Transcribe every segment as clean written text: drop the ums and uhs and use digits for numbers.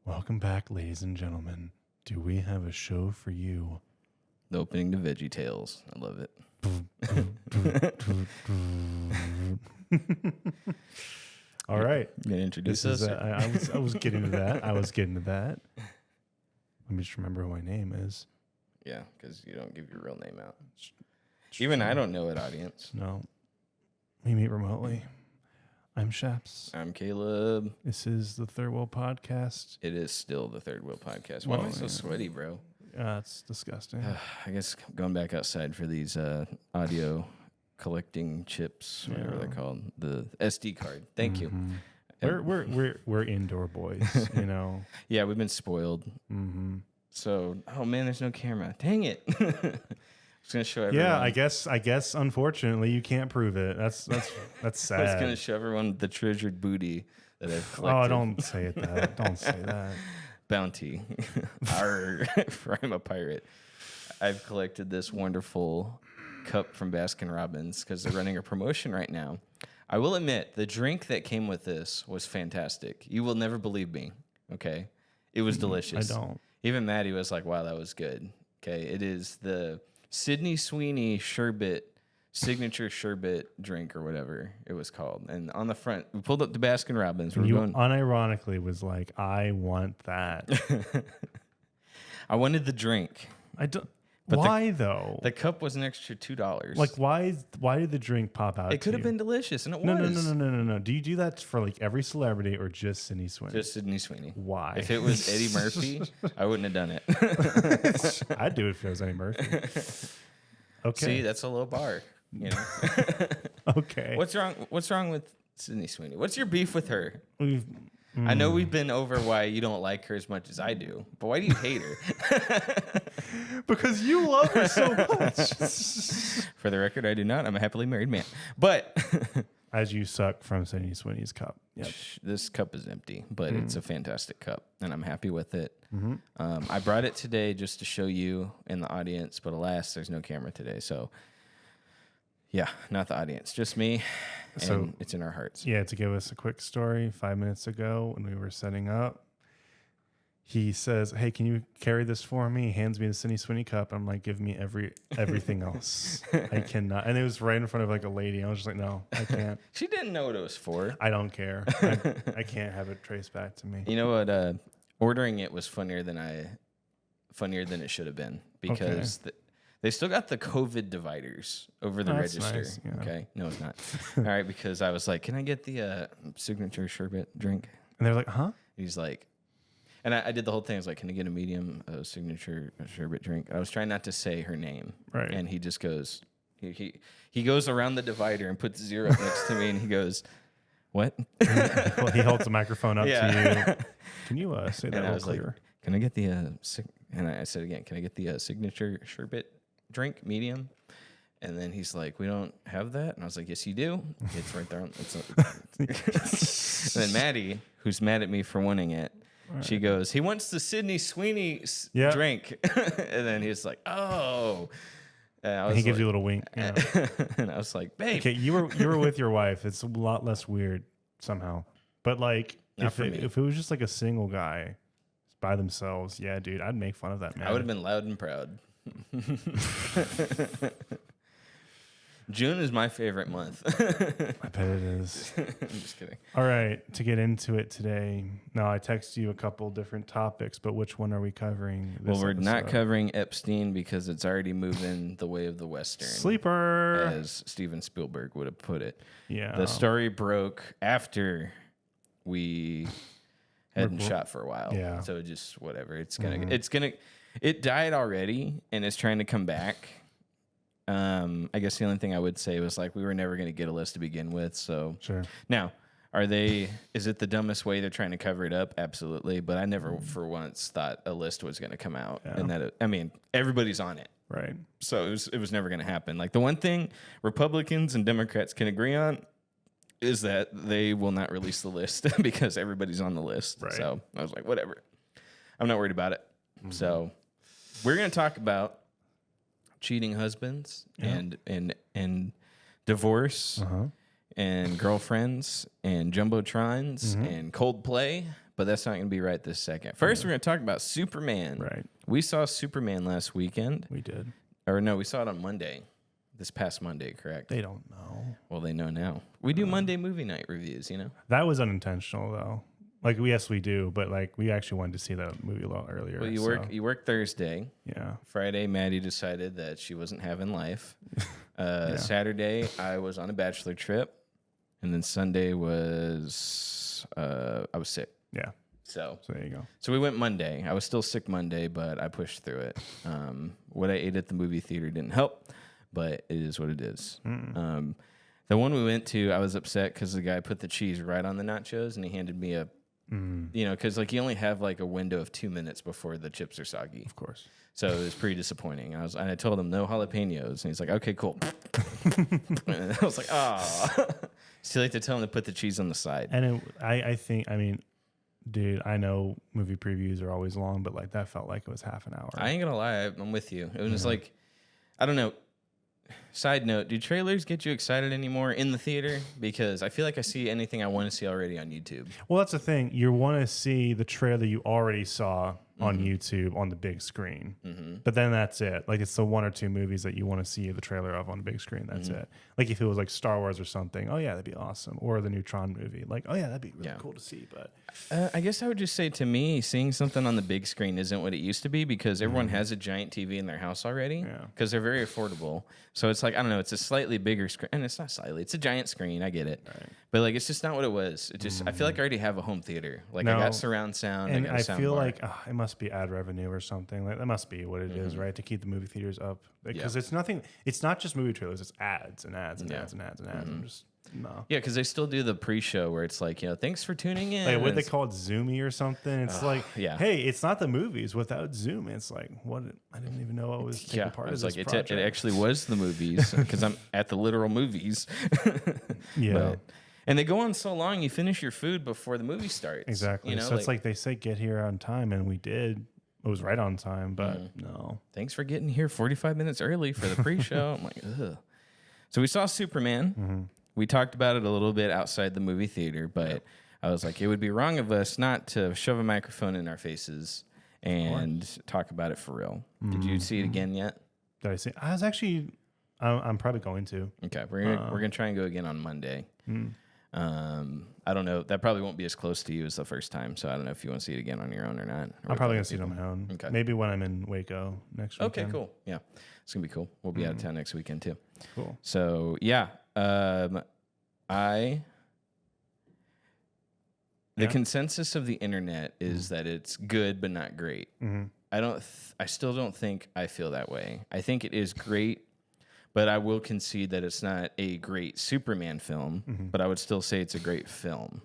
Welcome back, ladies and gentlemen. Do we have a show for you? The opening to Veggie Tales. I love it. All right. You gonna introduce This is, us? I was getting to that. Let me just remember who my name is. Yeah, because you don't give your real name out. Even I don't know it, audience. No. We meet remotely. I'm Shaps. I'm Caleb. This is the Third Wheel Podcast. It is still the Third Wheel Podcast. Why am I so sweaty, bro? It's disgusting. I guess going back outside for these audio collecting chips, whatever they're called, the SD card. Thank you. We're indoor boys, you know. Yeah, we've been spoiled. Mm-hmm. So, oh man, there's no camera. Dang it! I was gonna show everyone. Yeah, I guess. Unfortunately, you can't prove it. That's sad. I was gonna show everyone the treasured booty that I've collected. Oh, don't say it that. Don't say that. Bounty. For I'm a pirate. I've collected this wonderful cup from Baskin Robbins because they're running a promotion right now. I will admit, the drink that came with this was fantastic. You will never believe me. Okay, it was delicious. I don't. Even Maddie was like, "Wow, that was good." Okay, it is the Sydney Sweeney sherbet. Signature sherbet drink or whatever it was called. And on the front, we pulled up the Baskin Robbins. You unironically was like, I want that. I wanted the drink. I don't. But why though? The cup was an extra $2. Like why did the drink pop out? It could have been delicious, and it no, was. No. Do you do that for like every celebrity or just Sydney Sweeney? Just Sydney Sweeney. Why? If it was Eddie Murphy, I wouldn't have done it. I'd do it if it was Eddie Murphy. Okay. See, that's a low bar. You know. Okay. What's wrong with Sydney Sweeney? What's your beef with her? I I know we've been over why you don't like her as much as I do, but why do you hate her? Because you love her so much. For the record, I do not. I'm a happily married man. But as you suck from Sydney Sweeney's cup. Yep. This cup is empty, but it's a fantastic cup, and I'm happy with it. Mm-hmm. I brought it today just to show you in the audience, but alas, there's no camera today, so yeah, not the audience, just me, and So- it's in our hearts. Yeah, to give us a quick story, 5 minutes ago when we were setting up, he says, "Hey, can you carry this for me?" He hands me the Sydney Sweeney cup. I'm like, "Give me everything else." I cannot. And it was right in front of like a lady. I was just like, "No, I can't. She didn't know what it was for. I don't care. I can't have it traced back to me." You know what? Ordering it was funnier than it should have been because they still got the COVID dividers over the That's register. nice, yeah. Okay, no, it's not. All right, because I was like, "Can I get the signature sherbet drink?" And they're like, "Huh?" He's like, and I did the whole thing. I was like, "Can I get a medium signature sherbet drink?" I was trying not to say her name, Right. and he just goes, he goes around the divider and puts 0 next to me, and he goes, "What?" Well, he holds the microphone up to you. Can you say that And a I little was like, clearer? "Can I get the and I said again, "Can I get the signature sherbet drink, medium?" And then he's like, "We don't have that." And I was like, "Yes, you do. It's right there." And then Maddie, who's mad at me for wanting it, she goes, "He wants the Sydney Sweeney drink." And then he's like, "Oh." And I was He gives like, you a little wink. You know. and I was like, "Babe." Okay, you were with your wife. It's a lot less weird somehow. But like, Not for me. if it was just like a single guy by themselves, yeah, dude, I'd make fun of that man. I would have been loud and proud. June is my favorite month. I bet it is. I'm just kidding. All right, to get into it today. Now, I texted you a couple different topics, but which one are we covering? Well, we're not episode? covering Epstein because it's already moving the way of the Western. Sleeper. As Steven Spielberg would have put it. Yeah. The story broke after we hadn't shot for a while. Yeah. So just whatever. It died already and it's trying to come back. I guess the only thing I would say was like we were never going to get a list to begin with. So Sure. now, is it the dumbest way they're trying to cover it up? Absolutely. But I never for once thought a list was going to come out and that everybody's on it. Right. So it was never going to happen. Like the one thing Republicans and Democrats can agree on is that they will not release the list because everybody's on the list. Right. So I was like, whatever. I'm not worried about it. So we're going to talk about cheating husbands and divorce and girlfriends and jumbotrons and Coldplay. but that's not going to be right this second. First, we're going to talk about Superman. Right. We saw Superman last weekend. We did. Or no, we saw it on Monday. This past Monday, correct? They don't know. Well, they know now. We do Monday movie night reviews, you know? That was unintentional though. Like yes, we do, but like we actually wanted to see that movie a lot earlier. Well, you work Thursday. Yeah. Friday, Maddie decided that she wasn't having life. Saturday, I was on a bachelor trip. And then Sunday was, I was sick. Yeah. So there you go. So we went Monday. I was still sick Monday, but I pushed through it. What I ate at the movie theater didn't help, but it is what it is. The one we went to, I was upset because the guy put the cheese right on the nachos, and he handed me a, you know, because like you only have like a window of 2 minutes before the chips are soggy. Of course. So it was pretty disappointing. And I told him no jalapenos, and he's like, okay, cool. And I was like, oh, it's too late to tell him to put the cheese on the side. And I think, I mean, dude, I know movie previews are always long, but like that felt like it was half an hour. I ain't gonna lie, I'm with you. It was like, I don't know. Side note, do trailers get you excited anymore in the theater? Because I feel like I see anything I want to see already on YouTube. Well, that's the thing. You want to see the trailer you already saw on YouTube on the big screen. But then that's it. Like it's the 1 or 2 movies that you want to see the trailer of on the big screen. That's it. Like if it was like Star Wars or something, oh yeah, that'd be awesome. Or the new Tron movie. Like, oh yeah, that'd be really cool to see. But I guess I would just say, to me, seeing something on the big screen isn't what it used to be, because everyone has a giant TV in their house already, because they're very affordable. So it's like, I don't know, it's a slightly bigger screen, and it's not slightly, it's a giant screen. I get it. Right. But like, it's just not what it was. It just, I feel like I already have a home theater. Like I got surround sound. And I got a sound feel bar. like it must be ad revenue or something. Like that must be what it is, right? To keep the movie theaters up, because it's nothing. It's not just movie trailers. It's ads and ads and ads and ads and ads. I'm just no. Yeah, because they still do the pre-show where it's like, you know, thanks for tuning in. Like what they call it, Zoomy or something. It's like, yeah. Hey, it's not the movies without Zoom. It's like, what? I didn't even know I was taking part of this project. It actually was the movies, because I'm at the literal movies. Yeah. And they go on so long, you finish your food before the movie starts. Exactly. You know, so it's like they say, get here on time, and we did. It was right on time, but no. Thanks for getting here 45 minutes early for the pre-show. I'm like, ugh. So we saw Superman. We talked about it a little bit outside the movie theater, but I was like, it would be wrong of us not to shove a microphone in our faces and talk about it for real. Did you see it again yet? Did I see? I was actually. I'm probably going to. Okay, we're gonna try and go again on Monday. I don't know. That probably won't be as close to you as the first time, so I don't know if you want to see it again on your own or not. I'm probably gonna see it on my own. Okay. Maybe when I'm in Waco next weekend. Okay, cool. Yeah, it's gonna be cool. We'll be out of town next weekend too. Cool. So yeah, the consensus of the internet is that it's good but not great. I still don't think I feel that way. I think it is great, but I will concede that it's not a great Superman film, but I would still say it's a great film.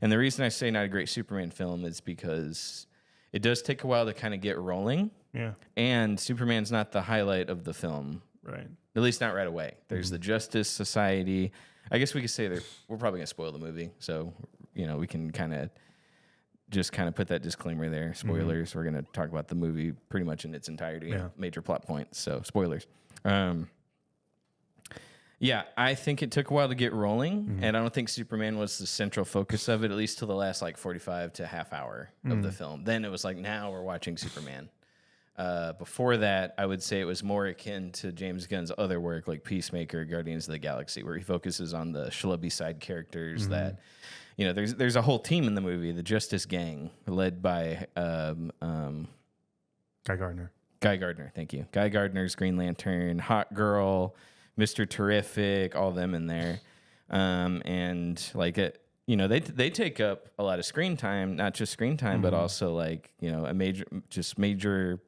And the reason I say not a great Superman film is because it does take a while to kind of get rolling. Yeah. And Superman's not the highlight of the film. Right. At least not right away. There's the Justice Society. I guess we could say that we're probably going to spoil the movie. So, you know, we can kind of put that disclaimer there. Spoilers. We're going to talk about the movie pretty much in its entirety. Major plot points. So, spoilers. Yeah, I think it took a while to get rolling, and I don't think Superman was the central focus of it, at least till the last like 45 to half hour of the film. Then it was like, now we're watching Superman. Before that, I would say it was more akin to James Gunn's other work, like Peacemaker, Guardians of the Galaxy, where he focuses on the schlubby side characters that, you know, there's a whole team in the movie, the Justice Gang, led by Guy Gardner. Guy Gardner, thank you. Guy Gardner's Green Lantern, Hot Girl, Mr. Terrific, all them in there. And like it, you know, they take up a lot of screen time, not just screen time, but also like, you know, major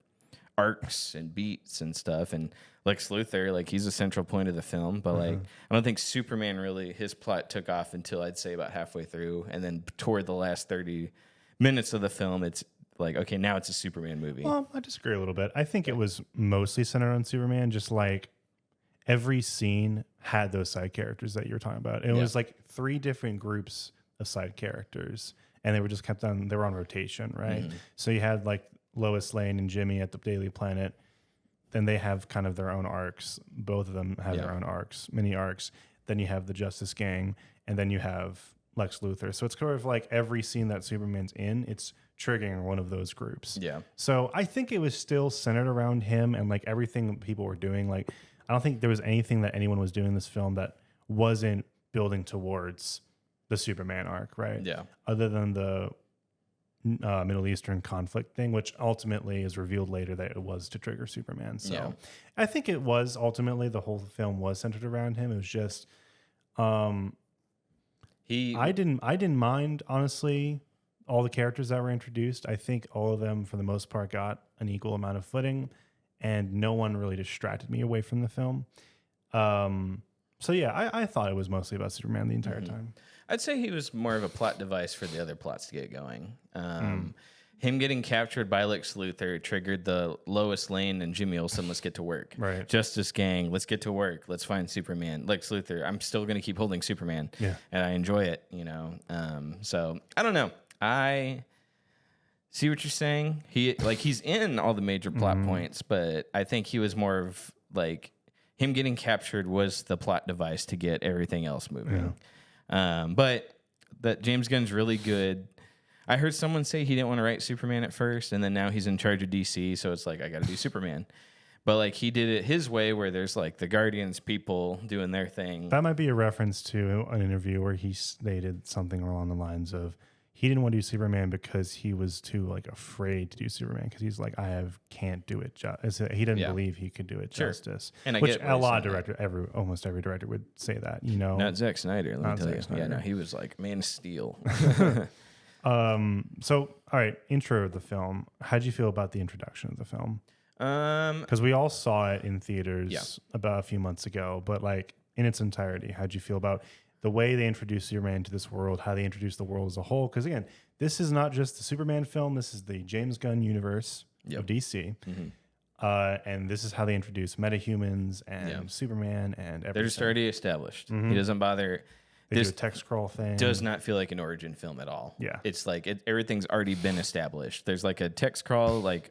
arcs and beats and stuff. And Lex Luthor, like he's a central point of the film, but like I don't think Superman really, his plot took off until I'd say about halfway through, and then toward the last 30 minutes of the film, it's like, okay, now it's a Superman movie. Well, I disagree a little bit. I think it was mostly centered on Superman, just like every scene had those side characters that you were talking about. It was like 3 different groups of side characters, and they were just kept on, they were on rotation, right? So you had like Lois Lane and Jimmy at the Daily Planet. Then they have kind of their own arcs. Both of them have their own arcs, mini arcs. Then you have the Justice Gang, and then you have Lex Luthor. So it's kind of like every scene that Superman's in, it's triggering one of those groups. Yeah. So I think it was still centered around him and like everything people were doing. Like, I don't think there was anything that anyone was doing in this film that wasn't building towards the Superman arc, right? Yeah. Other than the Middle Eastern conflict thing, which ultimately is revealed later that it was to trigger Superman. So Yeah. I think it was ultimately the whole film was centered around him. It was just I didn't mind, honestly, all the characters that were introduced. I think all of them for the most part got an equal amount of footing, and no one really distracted me away from the film. So yeah, I thought it was mostly about Superman the entire time. I'd say he was more of a plot device for the other plots to get going. Him getting captured by Lex Luthor triggered the Lois Lane and Jimmy Olsen, let's get to work. Right. Justice Gang, let's get to work. Let's find Superman. Lex Luthor, I'm still going to keep holding Superman. Yeah. And I enjoy it, you know. So I don't know. I see what you're saying. He's in all the major plot points, but I think he was more of like him getting captured was the plot device to get everything else moving. Yeah. But that James Gunn's really good. I heard someone say he didn't want to write Superman at first, and then now he's in charge of DC, so it's like, I got to do Superman. But like he did it his way, where there's like the Guardians people doing their thing. That might be a reference to an interview where he stated something along the lines of he didn't want to do Superman because he was too like afraid to do Superman because he's like can't do it. He didn't believe he could do it justice. And I which get a lot of almost every director would say that. You know, Not Zack Snyder. Let me tell Zack you. Snyder. Yeah, no, he was like Man of Steel. So all right, intro of the film. How'd you feel about the introduction of the film? Because we all saw it in theaters about a few months ago, but like in its entirety, how'd you feel about the way they introduced Superman to this world, how they introduced the world as a whole? Because again, this is not just the Superman film. This is the James Gunn universe of DC. And this is how they introduce metahumans and Superman and everything. They're just already established. He doesn't bother. They do a text scroll thing. Does not feel like an origin film at all. Yeah. It's like everything's already been established. There's like a text crawl, like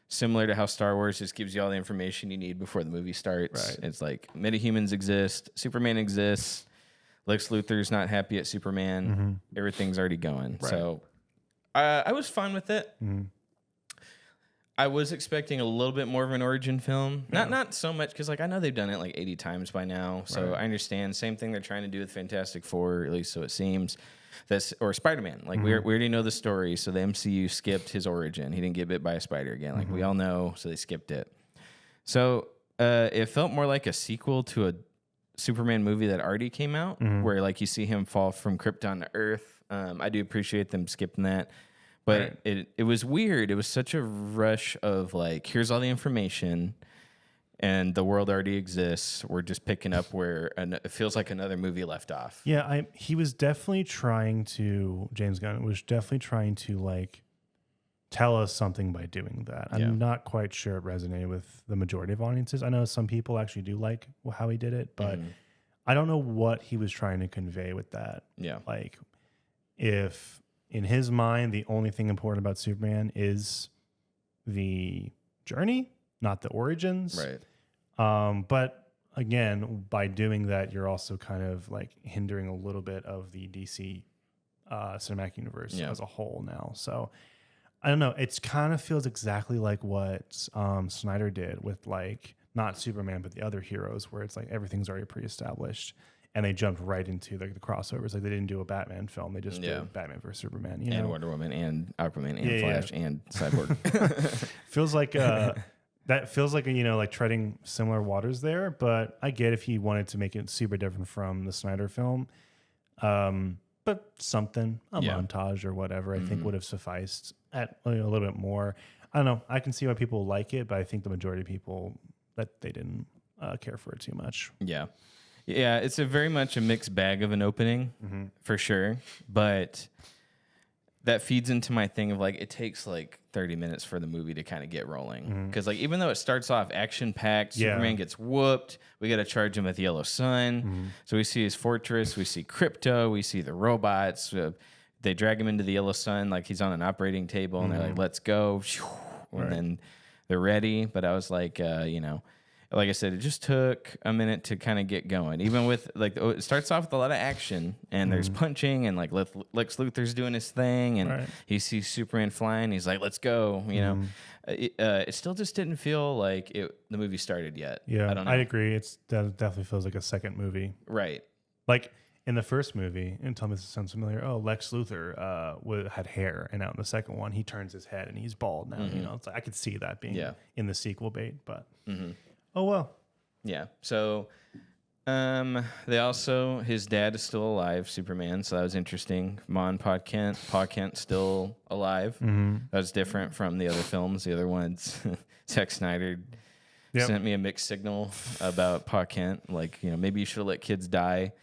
similar to how Star Wars just gives you all the information you need before the movie starts. Right. It's like metahumans exist, Superman exists, Lex Luthor's not happy at Superman. Everything's already going. Right. So I was fine with it. I was expecting a little bit more of an origin film. Not so much, because like I know they've done it like 80 times by now. So I understand. Same thing they're trying to do with Fantastic Four, at least so it seems. Or Spider-Man. Like we already know the story, so the MCU skipped his origin. He didn't get bit by a spider again. Like we all know, so they skipped it. So it felt more like a sequel to a Superman movie that already came out, where like you see him fall from Krypton to Earth. I do appreciate them skipping that. But it was weird. It was such a rush of like, here's all the information, and the world already exists. We're just picking up where it feels like another movie left off. Yeah, he was definitely James Gunn was definitely trying to like tell us something by doing that. I'm not quite sure it resonated with the majority of audiences. I know some people actually do like how he did it, but I don't know what he was trying to convey with that. Yeah. Like if in his mind, the only thing important about Superman is the journey, not the origins. Right. But again, by doing that, you're also kind of like hindering a little bit of the DC cinematic universe as a whole now. So I don't know. It kind of feels exactly like what Snyder did with like not Superman, but the other heroes, where it's like everything's already pre-established. And they jumped right into like the crossovers. Like they didn't do a Batman film; they just did Batman versus Superman, and Wonder Woman, and Aquaman, and Flash, and Cyborg. Feels like that feels like like treading similar waters there. But I get if he wanted to make it super different from the Snyder film, but something montage or whatever I think would have sufficed at a little bit more. I don't know. I can see why people like it, but I think the majority of people that they didn't care for it too much. Yeah. Yeah, it's a very much a mixed bag of an opening, for sure. But that feeds into my thing of like, it takes like 30 minutes for the movie to kind of get rolling. Because like, even though it starts off action-packed, Superman gets whooped, we got to charge him with Yellow Sun. So we see his fortress, we see Krypto, we see the robots. They drag him into the Yellow Sun like he's on an operating table, and they're like, let's go. And then they're ready. But I was like, like I said, it just took a minute to kind of get going. Even with like, it starts off with a lot of action and there's punching and like Lex Luthor's doing his thing and he sees Superman flying. He's like, let's go. You know, it still just didn't feel like the movie started yet. Yeah, I don't know. I agree. That definitely feels like a second movie. Right. Like in the first movie, and tell me if this sounds familiar. Oh, Lex Luthor had hair, and out in the second one, he turns his head and he's bald now. You know, it's like I could see that being in the sequel bait, but oh well. Yeah. So, they also his dad is still alive, Superman. So that was interesting. Pa Kent still alive. That was different from the other films. The other ones, Zack Snyder sent me a mixed signal about Pa Kent. Like, you know, maybe you should have let kids die.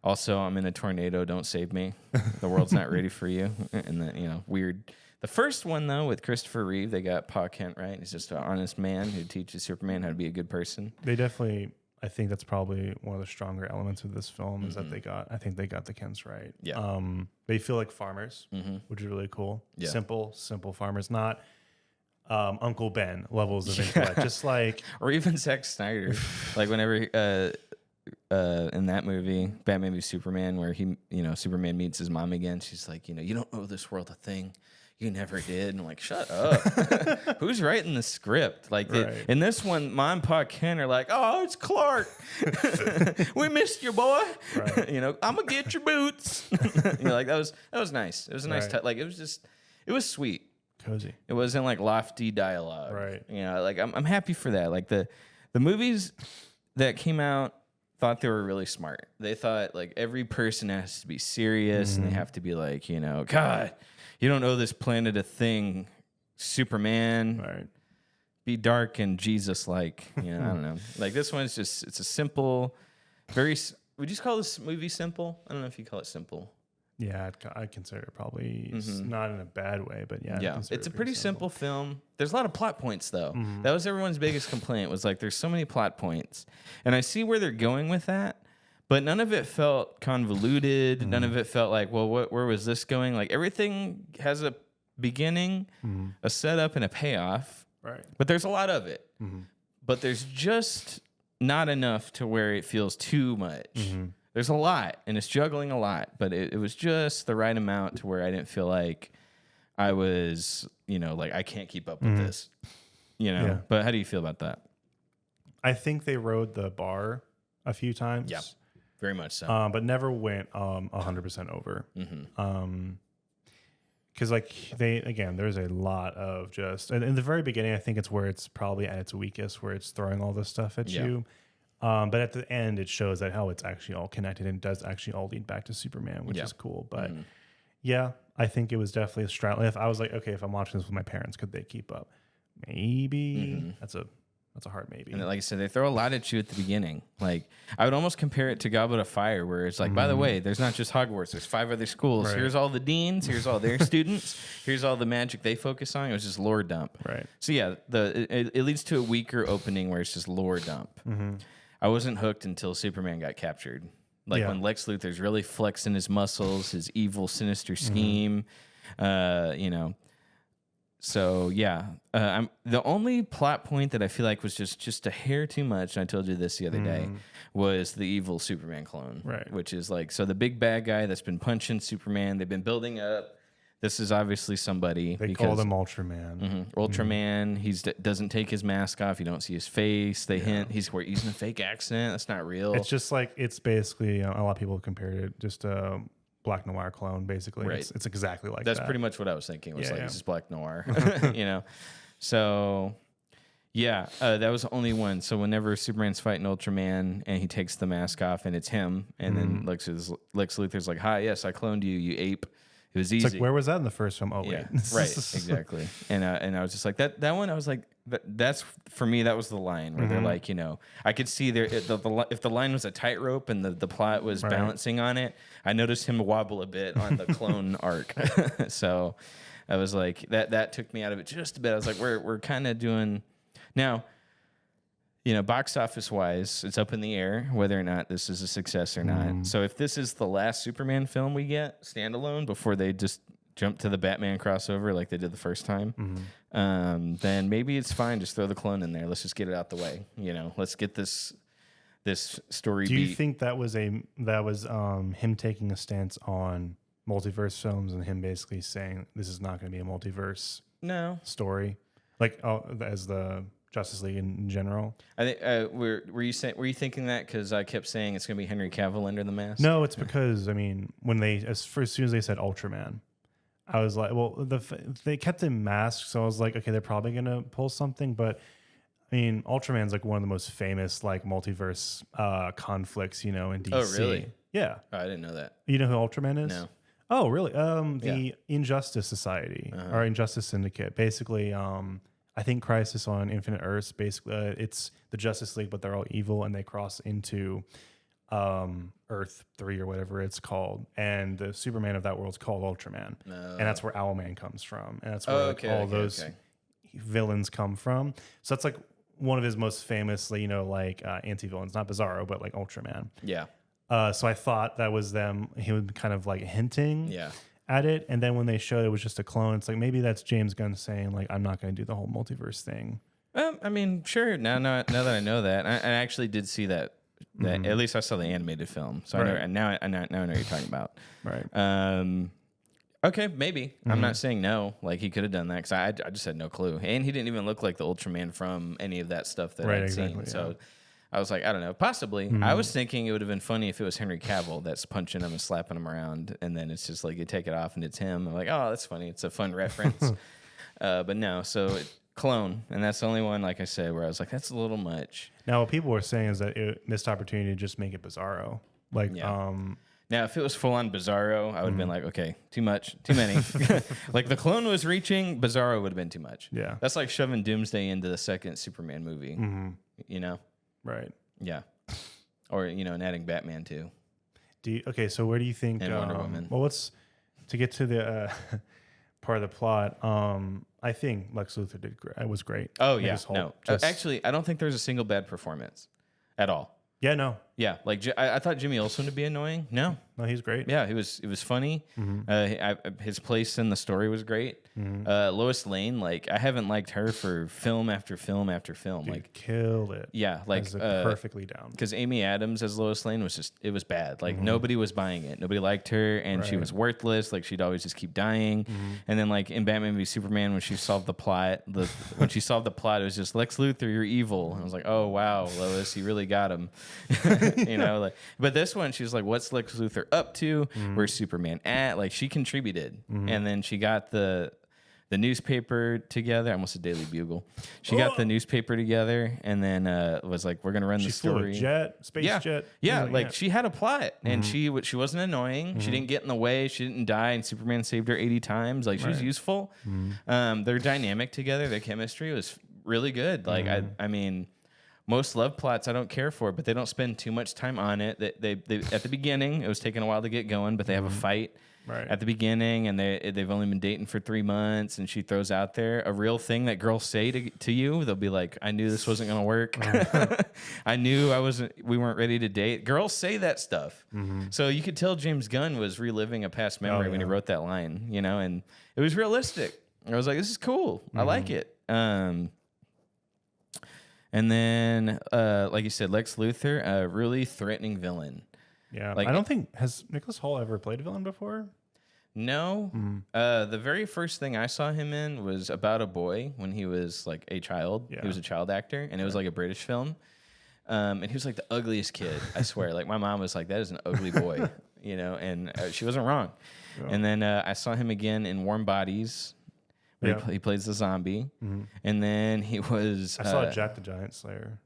Also, I'm in a tornado. Don't save me. The world's not ready for you. And then, you know, weird. The first one, though, with Christopher Reeve, they got Pa Kent right. He's just an honest man who teaches Superman how to be a good person. They definitely, I think that's probably one of the stronger elements of this film is that I think they got the Kents right. Yeah. They feel like farmers, which is really cool. Yeah. Simple farmers, not Uncle Ben levels of intellect. Just like, or even Zack Snyder, like whenever in that movie, Batman v Superman, where Superman meets his mom again. She's like, you don't owe this world a thing. You never did. And I'm like, shut up. Who's writing the script? Like in this one, Mom and Pa Kent are like, oh, it's Clark. We missed you, boy. Right. I'm gonna get your boots. Like that was nice. It was a nice touch. Like it was sweet. Cozy. It wasn't like lofty dialogue. Right. Like I'm happy for that. Like the movies that came out thought they were really smart. They thought like every person has to be serious and they have to be like, God, you don't owe this planet a thing, Superman. Right. Be dark and Jesus-like. I don't know. Like this one is it's a simple, would you call this movie simple? I don't know if you call it simple. Yeah, I'd consider it probably not in a bad way, but yeah. Yeah, it's a pretty simple film. There's a lot of plot points, though. That was everyone's biggest complaint was like there's so many plot points. And I see where they're going with that, but none of it felt convoluted. None of it felt like, well, where was this going? Like everything has a beginning, a setup, and a payoff. Right. But there's a lot of it. But there's just not enough to where it feels too much. There's a lot, and it's juggling a lot, but it was just the right amount to where I didn't feel like I was, like I can't keep up with this, Yeah. But how do you feel about that? I think they rode the bar a few times. Yeah, very much so. But never went 100% over. Because there's a lot of just, and in the very beginning, I think it's where it's probably at its weakest, where it's throwing all this stuff at you. But at the end, it shows that it's actually all connected and does actually all lead back to Superman, which is cool. But yeah, I think it was definitely a strategy. If I was like, okay, if I'm watching this with my parents, could they keep up? Maybe that's a hard maybe. And like I said, they throw a lot at you at the beginning. Like I would almost compare it to Goblet of Fire, where it's like, by the way, there's not just Hogwarts. There's 5 other schools. Right. Here's all the deans. Here's all their students. Here's all the magic they focus on. It was just lore dump. Right. So yeah, it leads to a weaker opening where it's just lore dump. I wasn't hooked until Superman got captured. Like when Lex Luthor's really flexing his muscles, his evil, sinister scheme, So yeah, I'm the only plot point that I feel like was just a hair too much. And I told you this the other day, was the evil Superman clone, right? Which is like the big bad guy that's been punching Superman. They've been building up. This is obviously somebody. They call him Ultraman. Ultraman. He doesn't take his mask off. You don't see his face. They hint he's using a fake accent. That's not real. It's just like it's basically a lot of people compared it just a Black Noir clone. Basically, right. It's exactly like that's that. pretty much what I was thinking. This is Black Noir. So yeah, that was the only one. So whenever Superman's fighting Ultraman and he takes the mask off and it's him, and then Lex Luthor's like, "Hi, yes, I cloned you, you ape." It was easy. It's like, where was that in the first film? Oh, yeah, wait. Right, exactly. And I was just like, that one, I was like, that's, for me, that was the line where they're like, I could see there, if the line was a tightrope and the plot was balancing on it, I noticed him wobble a bit on the clone arc. So I was like, that took me out of it just a bit. I was like, we're kind of doing, now, box office wise, it's up in the air whether or not this is a success or not. So if this is the last Superman film we get standalone before they just jump to the Batman crossover like they did the first time, Mm-hmm. then maybe it's fine. Just throw the clone in there. Let's just get it out the way. Let's get this story. Do you think that was him taking a stance on multiverse films and him basically saying this is not going to be a multiverse No. story, like as the Justice League in general? I think were you thinking that because I kept saying it's going to be Henry Cavill under the mask? No, it's because when as soon as they said Ultraman, I was like, well, they kept him masked, so I was like, okay, they're probably going to pull something, but. Ultraman's like one of the most famous like multiverse conflicts, in DC. Oh, really? Yeah. Oh, I didn't know that. You know who Ultraman is? No. Oh, really? The Injustice Society or Injustice Syndicate. Basically, I think Crisis on Infinite Earths. Basically, it's the Justice League, but they're all evil and they cross into Earth 3 or whatever it's called. And the Superman of that world is called Ultraman, and that's where Owlman comes from, and that's where all those villains come from. So that's like one of his most famous, anti-villains, not Bizarro, but like Ultraman. Yeah. So I thought that was them. He was kind of like hinting at it. And then when they showed it was just a clone, it's like maybe that's James Gunn saying like, I'm not going to do the whole multiverse thing. Sure. Now that I know that, I actually did see that. At least I saw the animated film. So I know what you're talking about. Right. Okay, maybe. I'm not saying no. Like, he could have done that because I just had no clue. And he didn't even look like the Ultraman from any of that stuff that I'd seen. So I was like, I don't know. Possibly. I was thinking it would have been funny if it was Henry Cavill that's punching him and slapping him around. And then it's just like you take it off and it's him. I'm like, oh, that's funny. It's a fun reference. But no. So clone. And that's the only one, like I said, where I was like, that's a little much. Now, what people were saying is that it missed opportunity to just make it Bizarro. Like, Now, if it was full on Bizarro, I would have been like, okay, too much, too many. Like the clone was reaching, Bizarro would have been too much. Yeah. That's like shoving Doomsday into the second Superman movie. Right. Yeah. Or, and adding Batman too. So where do you think... And Wonder Woman. Well, to get to the part of the plot, I think Lex Luthor was great. Oh, yeah. No. Actually, I don't think there's a single bad performance at all. Yeah, no. Yeah, like I thought Jimmy Olsen would be annoying. No, he's great. Yeah, it was funny. His place in the story was great. Lois Lane, like I haven't liked her for film after film after film. Dude, like killed it. Yeah, like perfectly down. Because Amy Adams as Lois Lane it was bad. Like nobody was buying it. Nobody liked her, and she was worthless. Like she'd always just keep dying. And then like in Batman v Superman, when she solved the plot, it was just Lex Luthor, you're evil. And I was like, oh wow, Lois, you really got him. But this one, she's like, what's Lex Luthor up to? Where's Superman at? Like she contributed, and then she got the newspaper together. I almost said Daily Bugle. She got the newspaper together, and then was like, we're gonna run the story. She flew a space jet. Yeah, she had a plot, and she wasn't annoying. She didn't get in the way. She didn't die, and Superman saved her 80 times. Like she was useful. Their dynamic together, their chemistry was really good. Like I mean. Most love plots I don't care for, but they don't spend too much time on it. They at the beginning, it was taking a while to get going, but they have a fight at the beginning, and they've only been dating for 3 months, and she throws out there a real thing that girls say to you. They'll be like, "I knew this wasn't going to work. I knew we weren't ready to date." Girls say that stuff, so you could tell James Gunn was reliving a past memory when he wrote that line, and it was realistic. I was like, "This is cool. I like it." And then, like you said, Lex Luthor, a really threatening villain. Yeah, I don't think has Nicholas Hoult ever played a villain before. No, the very first thing I saw him in was About a Boy when he was like a child. Yeah. He was a child actor, and it was like a British film. And he was like the ugliest kid. I swear, like my mom was like, "That is an ugly boy," and she wasn't wrong. Yeah. And then I saw him again in Warm Bodies. He plays the zombie, and then he was. I saw Jack the Giant Slayer.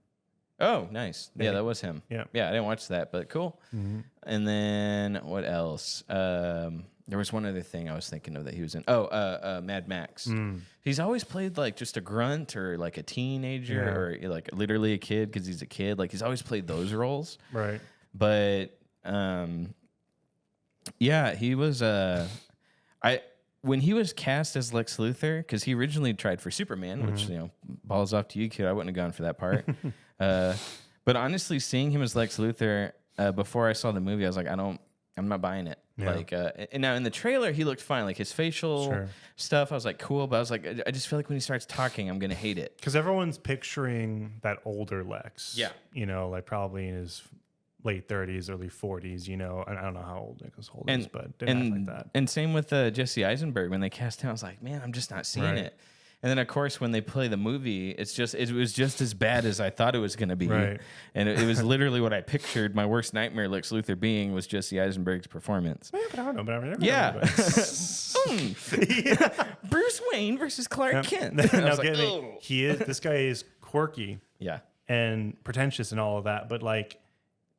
Oh, nice! Yeah, that was him. Yeah, I didn't watch that, but cool. And then what else? There was one other thing I was thinking of that he was in. Oh, Mad Max. He's always played like just a grunt or like a teenager or like literally a kid because he's a kid. Like he's always played those roles. Right. But he was. When he was cast as Lex Luthor, because he originally tried for Superman, which, balls off to you, kid. I wouldn't have gone for that part. But honestly, seeing him as Lex Luthor before I saw the movie, I was like, I'm not buying it. Yeah. Like, and now in the trailer, he looked fine. Like his facial Sure. stuff, I was like, cool. But I was like, I just feel like when he starts talking, I'm gonna hate it. Because everyone's picturing that older Lex. Yeah. You know, like probably in his late 30s, early 40s, you know, and I don't know how old Nicholas Hoult is, but didn't act like that. And same with Jesse Eisenberg. When they cast him, I was like, man, I'm just not seeing Right. it. And then, of course, when they play the movie, it was just as bad as I thought it was going to be. Right. And it was literally what I pictured. My worst nightmare Lex Luthor being was Jesse Eisenberg's performance. Yeah, but I don't know, but I never Yeah. know, but- Bruce Wayne versus Clark Kent. I Now, was like, get me, "Oh." this guy is quirky Yeah. and pretentious and all of that, but like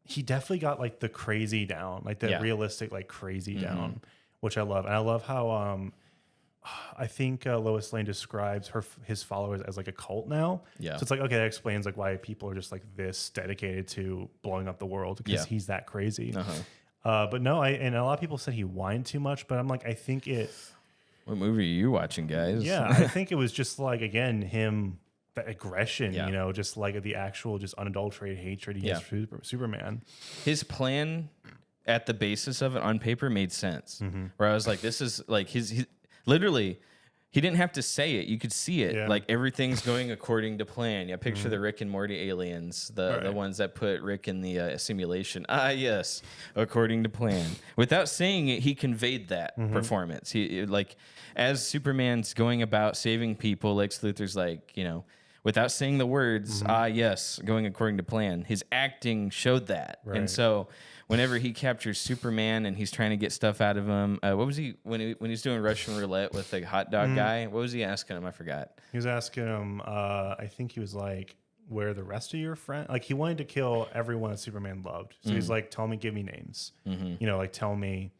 he definitely got like the crazy down, like the Yeah. realistic, like crazy down, which I love. And I love how I think Lois Lane describes his followers as like a cult now. Yeah. So it's like, okay, that explains like why people are just like this dedicated to blowing up the world because Yeah. he's that crazy. Uh-huh. But no, and a lot of people said he whined too much, but I'm like, I think it, What movie are you watching, guys? yeah, I think it was just like, again, him, the aggression, Yeah. you know, just like the actual, just unadulterated hatred he has for Superman. His plan at the basis of it on paper made sense. Mm-hmm. Where I was like, this is like his literally, he didn't have to say it. You could see it. Yeah. Like everything's going according to plan. Yeah, picture the Rick and Morty aliens, the Right. ones that put Rick in the simulation. Ah, yes, according to plan. Without saying it, he conveyed that performance. He like as Superman's going about saving people, Lex Luthor's like, you know, without saying the words, ah, yes, going according to plan. His acting showed that. Right. And so whenever he captures Superman and he's trying to get stuff out of him, what was he, when he's doing Russian roulette with the hot dog guy, what was he asking him? I forgot. He was asking him, I think he was like, where are the rest of your friends? Like he wanted to kill everyone that Superman loved. So he's like, tell me, give me names. You know, like tell me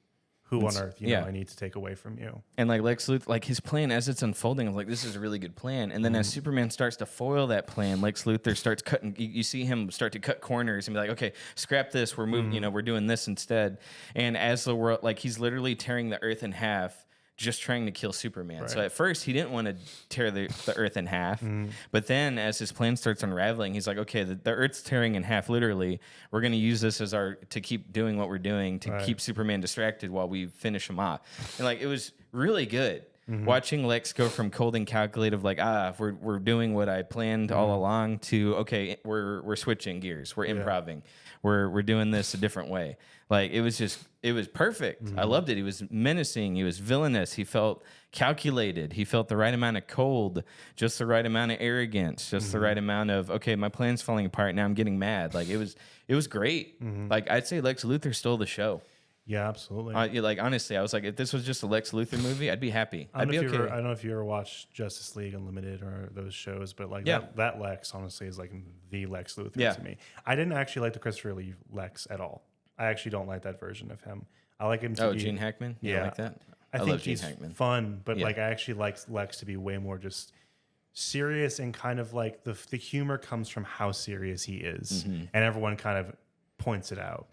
who on earth, you know, I need to take away from you. And like Lex Luthor, like his plan as it's unfolding, I'm like, this is a really good plan. And then as Superman starts to foil that plan, Lex Luthor starts cutting. You see him start to cut corners and be like, okay, scrap this. We're moving. You know, we're doing this instead. And as the world, like he's literally tearing the Earth in half, just trying to kill Superman. So Right. at first he didn't want to tear the Earth in half, but then as his plan starts unraveling, he's like, okay, the Earth's tearing in half. Literally, we're going to use this as to keep doing what we're doing to keep Superman distracted while we finish him off. And like it was really good. Watching Lex go from cold and calculative, like we're doing what I planned all along, to okay, we're switching gears, we're improving, we're doing this a different way. Like it was perfect. I loved it. He was menacing, he was villainous, he felt calculated, he felt the right amount of cold, just the right amount of arrogance, just the right amount of okay, my plan's falling apart, now I'm getting mad. Like it was great. Like I'd say Lex Luthor stole the show. Yeah, absolutely. Like honestly, I was like, if this was just a Lex Luthor movie, I'd be happy. I'd be okay. I don't know if you ever watched Justice League Unlimited or those shows, but like Yeah. that Lex honestly is like the Lex Luthor Yeah. to me. I didn't actually like the Christopher Lee Lex at all. I actually don't like that version of him. I like him to be Gene Hackman? You don't Yeah. like that? I think love Gene he's Hackman. fun, but Yeah. like I actually like Lex to be way more just serious and kind of like the humor comes from how serious he is, Mm-hmm. and everyone kind of points it out.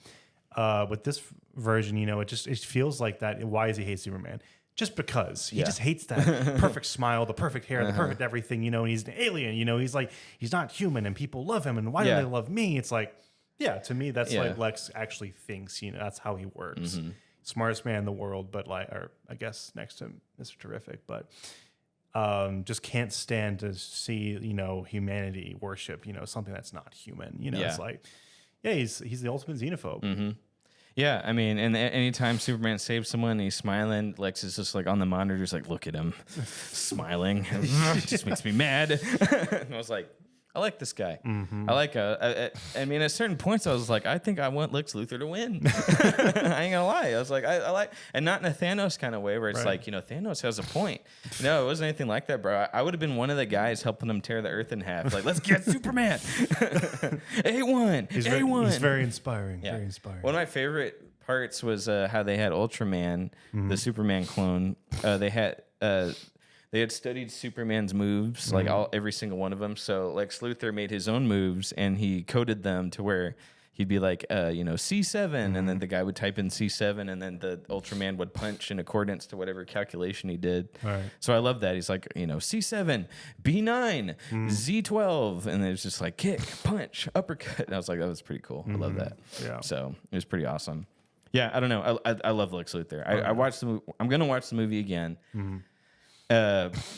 With this version, you know, it feels like that. Why does he hate Superman? Just because he just hates that perfect smile, the perfect hair, the perfect everything, you know. And he's an alien, you know. He's like he's not human, and people love him. And why Yeah. do they love me? It's like, yeah, to me, that's Yeah. like Lex actually thinks. You know, that's how he works. Smartest man in the world, but like, or I guess next to Mr. Terrific, but just can't stand to see, you know, humanity worship, you know, something that's not human. You know, Yeah. it's like, yeah, he's the ultimate xenophobe. Yeah, I mean, and anytime Superman saves someone and he's smiling, Lex is just like on the monitor, just like, look at him, smiling. It just makes me mad. And I was like, I like this guy. I like, I mean, at certain points, I was like, I think I want Lex Luthor to win. I ain't gonna lie. I was like, I like, and not in a Thanos kind of way where it's Right. like, you know, Thanos has a point. No, it wasn't anything like that, bro. I would have been one of the guys helping him tear the Earth in half. Like, let's get Superman. A1. He's A1. he's very inspiring. Yeah. Very inspiring. One of my favorite parts was how they had Ultraman, the Superman clone. They had studied Superman's moves, like every single one of them. So Lex Luthor made his own moves, and he coded them to where he'd be like, you know, C7, and then the guy would type in C7, and then the Ultraman would punch in accordance to whatever calculation he did. Right. So I love that. He's like, you know, C7, B9, Z12, and it was just like kick, punch, uppercut. And I was like, that was pretty cool. I love that. Yeah. So it was pretty awesome. Yeah, I don't know. I love Lex Luthor. I watched the movie. I'm gonna watch the movie again.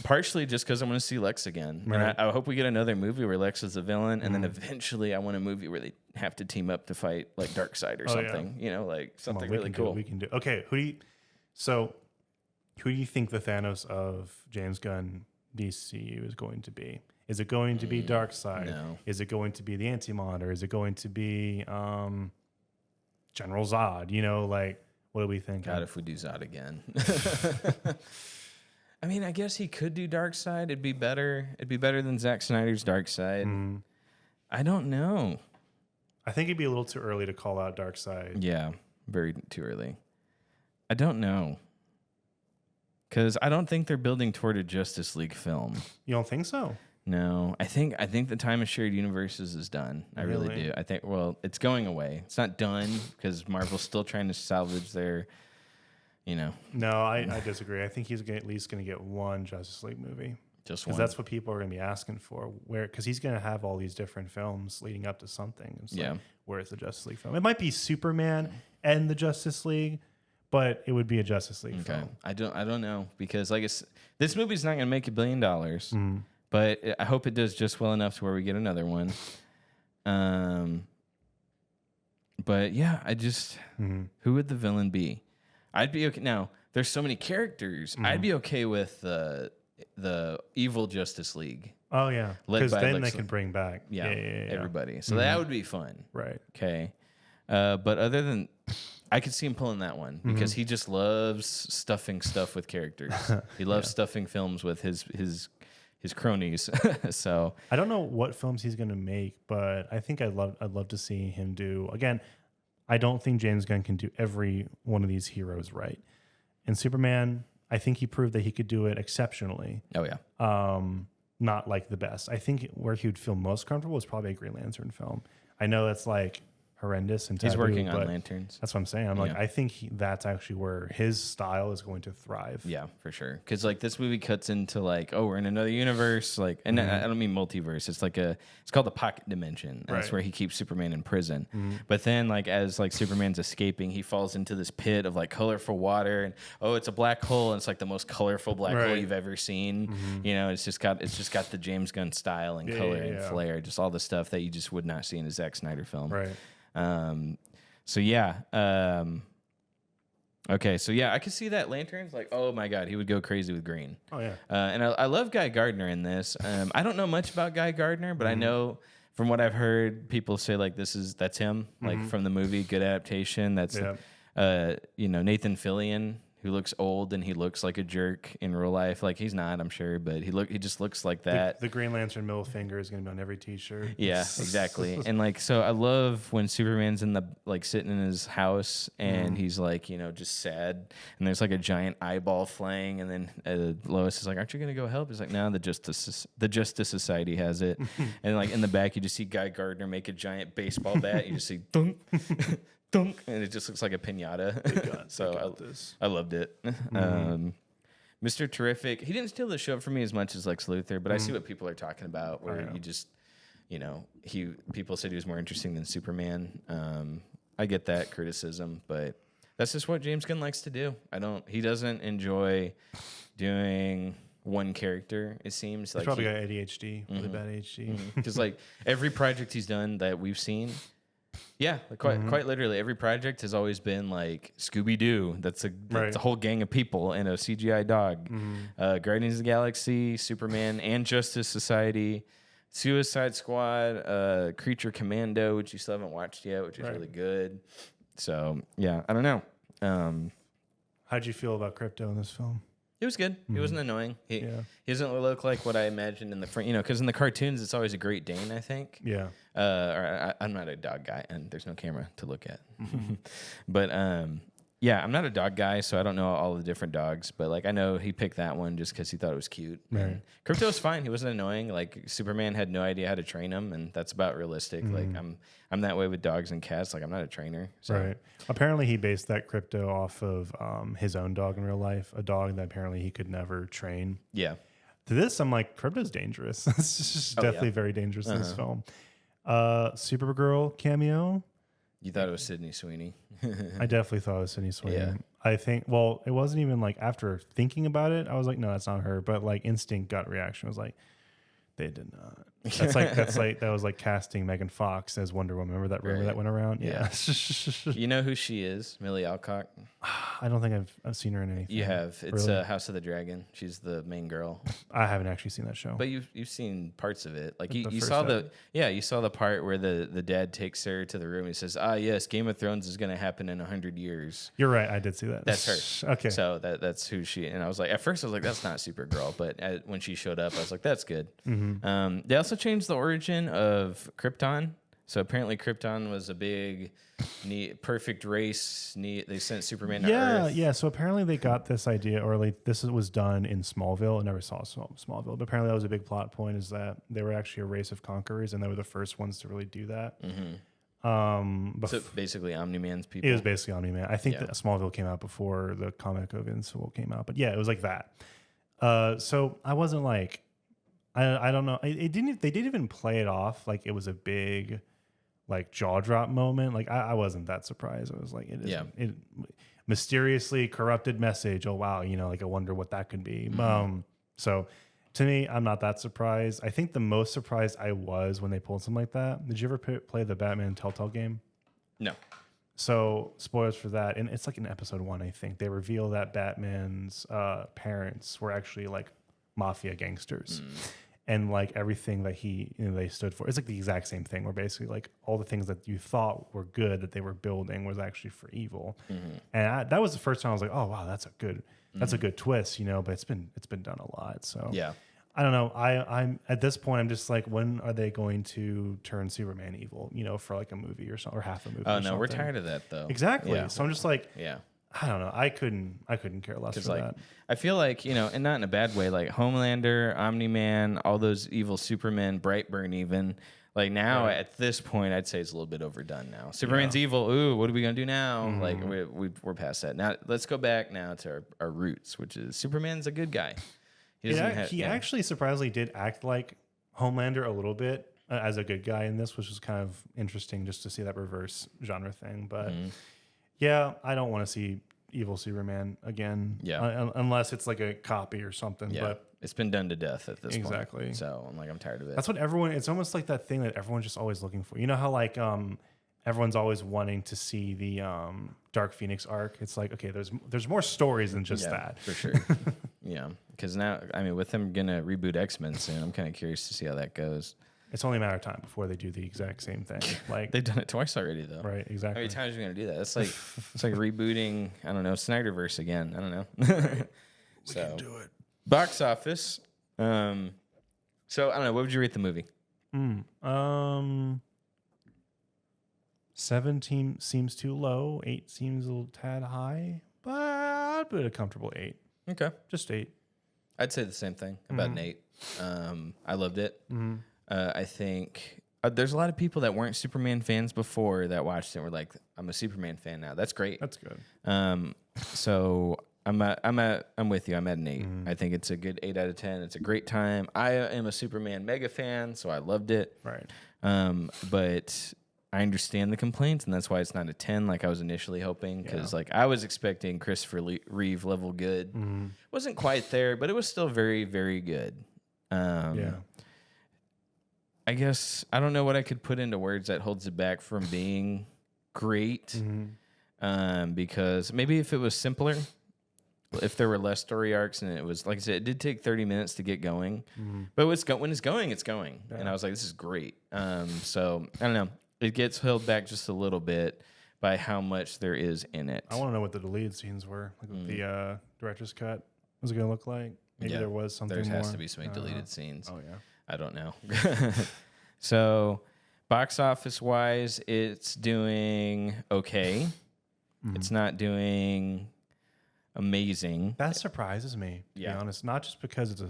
Partially just because I want to see Lex again. Right. And I hope we get another movie where Lex is the villain, and then eventually I want a movie where they have to team up to fight like Darkseid or something. You know, like something really cool. We can do. Okay, who do you think the Thanos of James Gunn DCU is going to be? Is it going to be Darkseid? No. Is it going to be the Anti-Monitor? Is it going to be General Zod? You know, like, what do we think? God, if we do Zod again. I mean, I guess he could do Darkseid. It'd be better. It'd be better than Zack Snyder's Darkseid. I don't know. I think it'd be a little too early to call out Darkseid. Yeah, very too early. I don't know. Because I don't think they're building toward a Justice League film. You don't think so? No, I think the time of shared universes is done. I really do. I think, well, it's going away. It's not done because Marvel's still trying to salvage their, you know. No, I disagree. I think he's at least going to get one Justice League movie. Just one. Because that's what people are going to be asking for. Because he's going to have all these different films leading up to something. It's like, where's the Justice League film? It might be Superman and the Justice League, but it would be a Justice League film. I don't know because this movie's not going to make $1 billion, but I hope it does just well enough to where we get another one. But yeah, who would the villain be? I'd be okay. Now there's so many characters. I'd be okay with the evil Justice League. Oh yeah, because then they can bring back everybody. So that would be fun. Right. Okay. But other than, I could see him pulling that one because he just loves stuffing stuff with characters. He loves stuffing films with his cronies. So I don't know what films he's going to make, but I think I'd love to see him do again. I don't think James Gunn can do every one of these heroes right. In Superman, I think he proved that he could do it exceptionally. Oh yeah. Not like the best. I think where he would feel most comfortable is probably a Green Lantern film. I know that's like horrendous and taboo, he's working on lanterns. That's what I'm saying. Like, I think that's actually where his style is going to thrive. Yeah, for sure. Because like this movie cuts into like, oh, we're in another universe. Like, and I don't mean multiverse. It's like it's called the pocket dimension. And that's where he keeps Superman in prison. But then like as like Superman's escaping, he falls into this pit of like colorful water, and it's a black hole, and it's like the most colorful black hole you've ever seen. You know, it's just got the James Gunn style and color and flair, just all the stuff that you just would not see in a Zack Snyder film. Right. So yeah. Okay, so yeah, I could see that lanterns. Like, oh my God, he would go crazy with green. Oh yeah. And I love Guy Gardner in this. I don't know much about Guy Gardner, but I know from what I've heard, people say like that's him, like from the movie, good adaptation. That's Nathan Fillion, who looks old and he looks like a jerk in real life. Like he's not, I'm sure, but he just looks like that. The Green Lantern middle finger is going to be on every T-shirt. Yeah, exactly. And like, so I love when Superman's sitting in his house and he's like, just sad, and there's like a giant eyeball flying, and then Lois is like, "Aren't you going to go help?" He's like, "No, the Justice Society has it." And like in the back, you just see Guy Gardner make a giant baseball bat. You just see dunk. Dunk, and it just looks like a pinata. So I loved it. Mr. Terrific, he didn't steal the show for me as much as Lex Luthor, but I see what people are talking about, where you just, people said he was more interesting than Superman. I get that criticism, but that's just what James Gunn likes to do. He doesn't enjoy doing one character, it seems. He's probably got ADHD, really bad ADHD. Because like every project he's done that we've seen, quite literally, every project has always been like Scooby-Doo. That's a whole gang of people and a CGI dog. Guardians of the Galaxy, Superman and Justice Society, Suicide Squad, Creature Commando, which you still haven't watched yet, which is really good. So, yeah, I don't know. How'd you feel about Crypto in this film? It was good. He wasn't annoying. He doesn't look like what I imagined in the front, because in the cartoons it's always a Great Dane, I think. Yeah. I'm not a dog guy, and there's no camera to look at. But I'm not a dog guy, so I don't know all the different dogs. But like I know he picked that one just because he thought it was cute. Right. Crypto was fine. He wasn't annoying. Like Superman had no idea how to train him, and that's about realistic. Like I'm that way with dogs and cats. Like I'm not a trainer. So. Right. Apparently he based that Crypto off of his own dog in real life, a dog that apparently he could never train. Yeah. To this, I'm like, Crypto's dangerous. It's just definitely very dangerous in this film. Supergirl cameo. You thought it was Sydney Sweeney. I definitely thought it was Sydney Sweeney. Yeah. I think, well, it wasn't even like after thinking about it, I was like, no, that's not her. But like instinct gut reaction was like, they did not. That was like casting Megan Fox as Wonder Woman. Remember that rumor Right. that went around? Yeah. You know who she is? Millie Alcock. I don't think I've seen her in anything. You have. It's Really? House of the Dragon. She's the main girl. I haven't actually seen that show. But you've seen parts of it. Like The you first saw ep- you saw the part where the dad takes her to the room. He says, yes, Game of Thrones is going to happen in 100 years. You're right. I did see that. That's her. Okay. So that's who she. And I was like, at first I was like, that's not Supergirl. But when she showed up, I was like, that's good. Mm-hmm. They also changed the origin of Krypton. So apparently Krypton was a big, perfect race. They sent Superman to Earth. Yeah. So apparently they got this idea, or like this was done in Smallville. I never saw Smallville, but apparently that was a big plot point. Is that they were actually a race of conquerors, and they were the first ones to really do that. So basically, Omni-Man's people. It was basically Omni-Man. I think Yeah. that Smallville came out before the comic of Invincible came out, but yeah, it was like that. So I wasn't like, I don't know. It didn't. They didn't even play it off like it was a big, like jaw drop moment. Like I wasn't that surprised. I was like, it is. Yeah. It mysteriously corrupted message. Oh wow, like I wonder what that could be. So to me, I'm not that surprised. I think the most surprised I was when they pulled something like that. Did you ever play the Batman Telltale game? No. So spoilers for that, and it's like in episode 1, I think they reveal that Batman's parents were actually like mafia gangsters, and like everything that they stood for. It's like the exact same thing. Where basically like all the things that you thought were good that they were building was actually for evil, and that was the first time I was like, oh wow, that's a good twist, but it's been done a lot. So Yeah. I don't know. I'm at this point. I'm just like, when are they going to turn Superman evil? For like a movie or something, or half a movie. Oh or no, we're something. tired of that though. Exactly. Yeah. So I'm just like, Yeah. I don't know. I couldn't care less for Like, that. I feel like, and not in a bad way, like Homelander, Omni-Man, all those evil Supermen, Brightburn even. Like now at this point, I'd say it's a little bit overdone now. Superman's evil. Ooh, what are we going to do now? Like we're past that. Now let's go back now to our roots, which is Superman's a good guy. He actually surprisingly did act like Homelander a little bit as a good guy in this, which was kind of interesting just to see that reverse genre thing. But yeah, I don't want to see evil Superman again. Yeah. Unless it's like a copy or something. Yeah. But It's been done to death at this point. Exactly. So I'm tired of it. that's what it's almost like that thing that everyone's just always looking for. You know how like everyone's always wanting to see the Dark Phoenix arc? It's like, okay, there's more stories than just that. For sure. Yeah. Because now, with them going to reboot X-Men soon, I'm kind of curious to see how that goes. It's only a matter of time before they do the exact same thing. Like They've done it twice already, though. right, How exactly. many times are you going to do that? It's like rebooting, I don't know, Snyderverse again. I don't know. So, do it. box office. So, I don't know. What would you rate the movie? 17 seems too low. 8 seems a little tad high, but I'd put it a comfortable 8. Okay. Just 8. I'd say the same thing, about an 8. I loved it. I think there's a lot of people that weren't Superman fans before that watched it and were like, I'm a Superman fan now. That's great. That's good. So I'm with you. I'm at an 8. I think it's a good 8 out of 10. It's a great time. I am a Superman mega fan, so I loved it. Right. But I understand the complaints, and that's why it's not a 10 like I was initially hoping. Because like I was expecting Christopher Reeve level good. Wasn't quite there, but it was still very, very good. Yeah. I guess I don't know what I could put into words that holds it back from being great. Because maybe if it was simpler, if there were less story arcs, and it was, like I said, it did take 30 minutes to get going, but when it's going, it's going. Yeah. And I was like, this is great. So I don't know. It gets held back just a little bit by how much there is in it. I want to know what the deleted scenes were, like what the director's cut was it going to look like. Maybe there was something There has more. to be some deleted scenes. Oh, yeah. I don't know. So, box office wise, it's doing okay. It's not doing amazing. That surprises me, to be honest. Not just because it's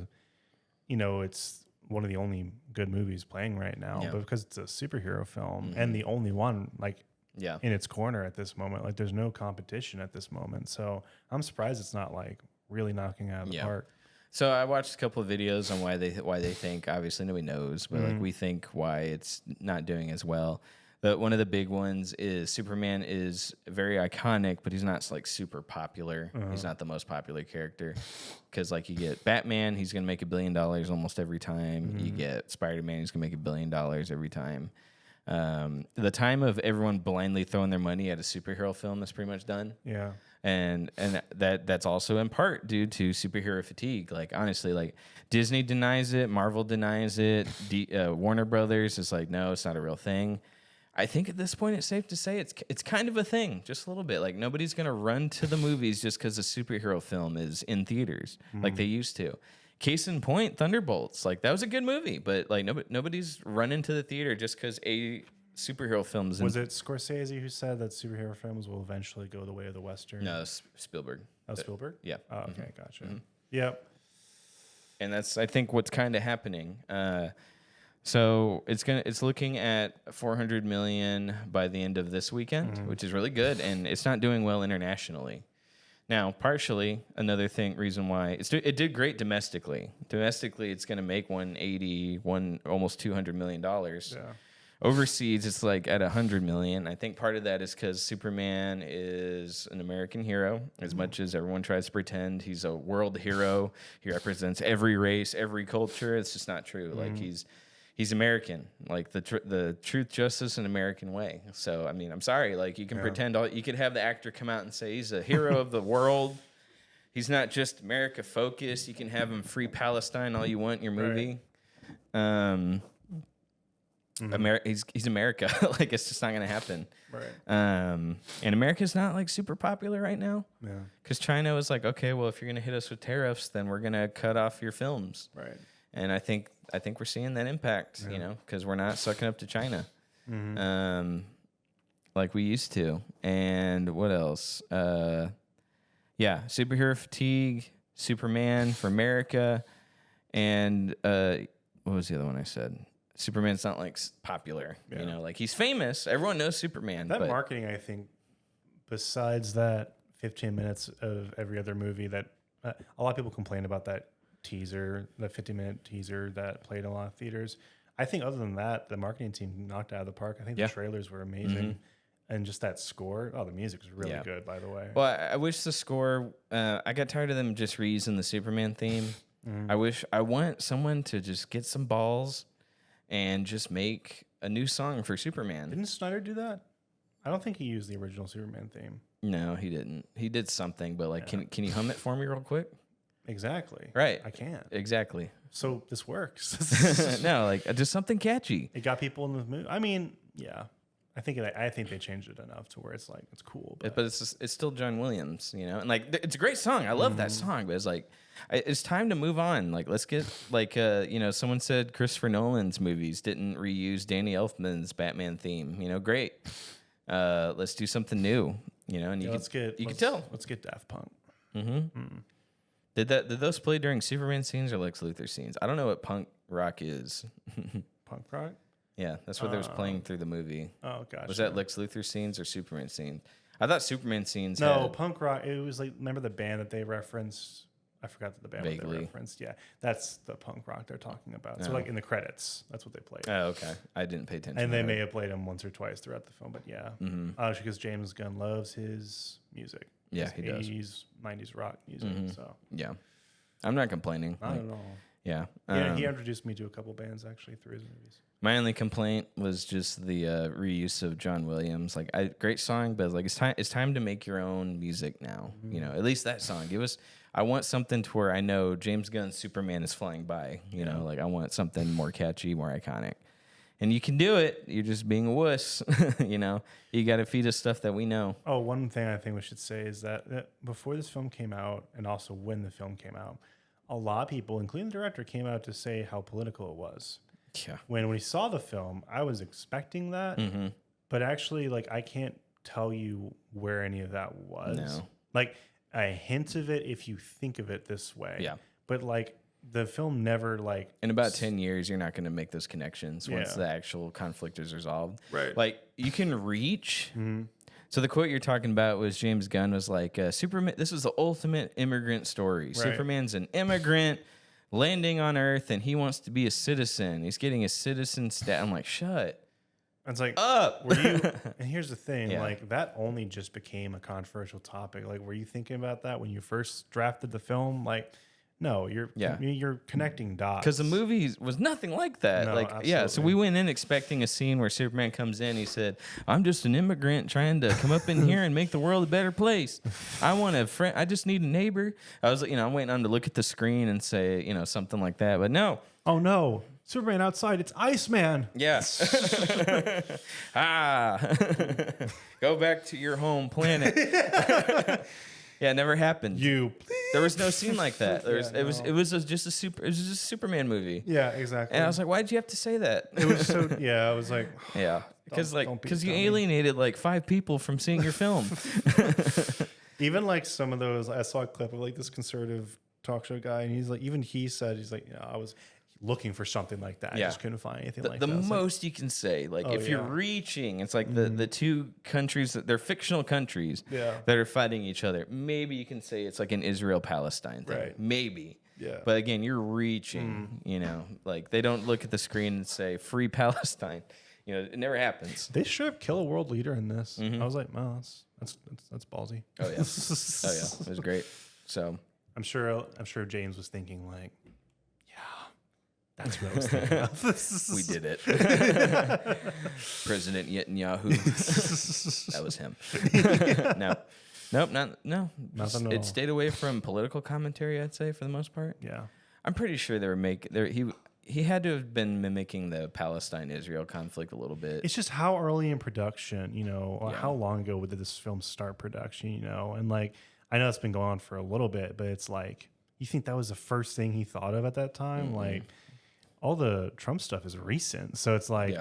it's one of the only good movies playing right now, but because it's a superhero film and the only one in its corner at this moment. Like there's no competition at this moment. So I'm surprised it's not like really knocking it out of the park. So I watched a couple of videos on why they think. Obviously, nobody knows, but like we think why it's not doing as well. But one of the big ones is Superman is very iconic, but he's not like super popular. He's not the most popular character because like you get Batman, he's gonna make $1 billion almost every time. You get Spider-Man, he's gonna make $1 billion every time. The time of everyone blindly throwing their money at a superhero film is pretty much done. Yeah. And that's also in part due to superhero fatigue. Like honestly, like Disney denies it, Marvel denies it, Warner Brothers is like, no, it's not a real thing. I think at this point it's safe to say it's kind of a thing, just a little bit. Like nobody's gonna run to the movies just because a superhero film is in theaters like they used to. Case in point, Thunderbolts. Like that was a good movie, but like nobody's running to the theater just because a superhero film is. Was it Scorsese who said that superhero films will eventually go the way of the Western? No, it's Spielberg. Oh, Spielberg? Yeah. Oh, okay, gotcha. Yep. And that's I think what's kind of happening. So it's looking at 400 million by the end of this weekend, which is really good, and it's not doing well internationally. Now, partially another reason why it did great domestically. Domestically, it's going to make almost $200 million. Yeah. Overseas, it's like at 100 million. I think part of that is because Superman is an American hero. As much as everyone tries to pretend he's a world hero, he represents every race, every culture. It's just not true. Like he's American, like the truth, justice, and American way. So, I mean, I'm sorry. Like, you can pretend you could have the actor come out and say he's a hero of the world. He's not just America focused. You can have him free Palestine all you want in your movie. Right. He's America. Like, it's just not going to happen. Right. And America's not like super popular right now. Yeah. Because China was like, okay, well, if you're going to hit us with tariffs, then we're going to cut off your films. Right. And I think we're seeing that impact, you know, because we're not sucking up to China, like we used to. And what else? Superhero fatigue, Superman for America, and what was the other one I said? Superman's not like popular, you know, like he's famous. Everyone knows Superman. That marketing, I think, besides that 15 minutes of every other movie that a lot of people complain about that teaser, the 50-minute teaser that played in a lot of theaters. I think other than that, the marketing team knocked it out of the park. I think the trailers were amazing. And just that score. Oh, the music was really good, by the way. Well, I wish the score, I got tired of them just reusing the Superman theme. I want someone to just get some balls and just make a new song for Superman. Didn't Snyder do that? I don't think he used the original Superman theme. No, he didn't. He did something, but like, can you hum it for me real quick? Exactly. Right. I can't. Exactly. So this works. No, like just something catchy. It got people in the mood. I mean, yeah. I think they changed it enough to where it's like it's cool, but it's still John Williams, you know, and like it's a great song. I love that song, but it's like it's time to move on. Like let's get like you know, someone said Christopher Nolan's movies didn't reuse Danny Elfman's Batman theme. You know, great. Let's do something new. You know, and you can tell. Let's get Daft Punk. Did those play during Superman scenes or Lex Luthor scenes? I don't know what punk rock is. Punk rock. Yeah, that's what they was playing through the movie. Oh gosh. Was that Lex Luthor scenes or Superman scenes? I thought Superman scenes. No, punk rock. It was like, remember the band that they referenced? I forgot the band Vaguely. that they referenced. Yeah, that's the punk rock they're talking about. So like in the credits, that's what they played. Oh, okay. I didn't pay attention. And they may have played them once or twice throughout the film, but yeah, because James Gunn loves his music. Yeah, he does. 80s, 90s rock music. So yeah, I'm not complaining. not at all. Yeah. Yeah, he introduced me to a couple bands actually through his movies. My only complaint was just the reuse of John Williams. Like, great song, but like it's time to make your own music now. You know, at least that song. I want something to where I know James Gunn's Superman is flying by. You know, like I want something more catchy, more iconic. And you can do it. You're just being a wuss. You know, you got to feed us stuff that we know. Oh, one thing I think we should say is that before this film came out, and also when the film came out, a lot of people, including the director, came out to say how political it was. Yeah. When we saw the film, I was expecting that, but actually, like, I can't tell you where any of that was. No. Like, a hint of it if you think of it this way. Yeah. But, like, the film never, like... In about 10 years, you're not going to make those connections once the actual conflict is resolved. Right. Like, you can reach... So the quote you're talking about was James Gunn was like, Superman, this is the ultimate immigrant story. Right. Superman's an immigrant landing on Earth, and he wants to be a citizen. He's getting a citizen stat. I'm like, shut It's like, up. were you? And here's the thing, Yeah. like that only just became a controversial topic. Like, were you thinking about that when you first drafted the film? Like, no, you're connecting dots Because the movie was nothing like that. No, Like, yeah. So absolutely. we went in expecting a scene where Superman comes in. He said, "I'm just an immigrant trying to come up in here and make the world a better place. I want a friend. I just need a neighbor." I was, I'm waiting on him to look at the screen and say, something like that. But no. Oh no, Superman outside! It's Iceman. Yeah. Go back to your home planet. Yeah, it never happened. There was no scene like that. It was just a Superman movie. Yeah, exactly. And I was like, why'd you have to say that? it was so. Yeah, I was like, Yeah, because don't be a you dummy. alienated like 5 people from seeing your film. even like some of those. I saw a clip of like this conservative talk show guy, and he's like, even he said, he's like, I was looking for something like that. I Yeah. just couldn't find anything like The that. I was like, most you can say, like Oh, if you're yeah. reaching, it's like the two countries that they're fictional countries Yeah. that are fighting each other. Maybe you can say it's like an Israel-Palestine thing. Right. Maybe. Yeah. But again, you're reaching. Like they don't look at the screen and say "Free Palestine." It never happens. They should kill a world leader in this. I was like, oh, that's ballsy. Oh yeah. Oh yeah. It was great. So I'm sure James was thinking like, yeah, that's what I was thinking of. we did it. President Netanyahu. That was him. No. Nope, no. Nothing at It all. stayed away from political commentary, I'd say, for the most part. Yeah. I'm pretty sure they were he had to have been mimicking the Palestine-Israel conflict a little bit. It's just how early in production, or Yeah. how long ago did this film start production, and like, I know it's been going on for a little bit, but it's like, you think that was the first thing he thought of at that time? Like, all the Trump stuff is recent. So it's like,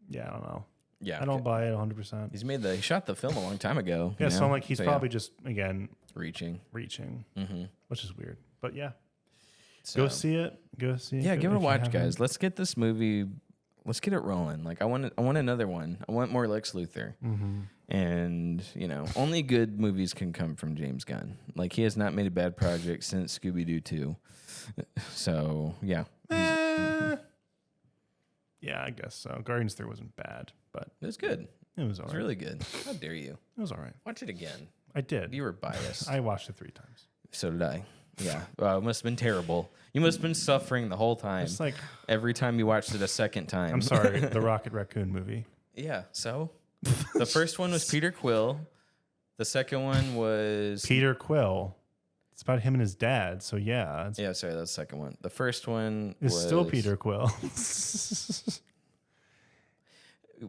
yeah, I don't know. Yeah. I don't buy it 100%. He shot the film a long time ago. Yeah, so I'm like, he's So, probably just, again, reaching. reaching, which is weird. But yeah, So, go see it. Go see it. Yeah, give it a if you watch, haven't. guys. Let's get this movie. Let's get it rolling. Like I want another one. I want more Lex Luthor. And only good movies can come from James Gunn. Like he has not made a bad project since Scooby Doo 2. So yeah, Yeah, I guess so. Guardians 3 wasn't bad, but it was good. it was all It was right. really good. How dare you? It was all right. Watch it again. I did. You were biased. I watched it 3 times. So did I. Yeah. Well, it must have been terrible. You must have been suffering the whole time. It's like, Every time you watched it a second time. I'm sorry, the Rocket Raccoon movie. Yeah. So the first one was Peter Quill. The second one was Peter Quill. It's about him and his dad. So yeah, Yeah, sorry, that's the second one. The first one it's was still Peter Quill.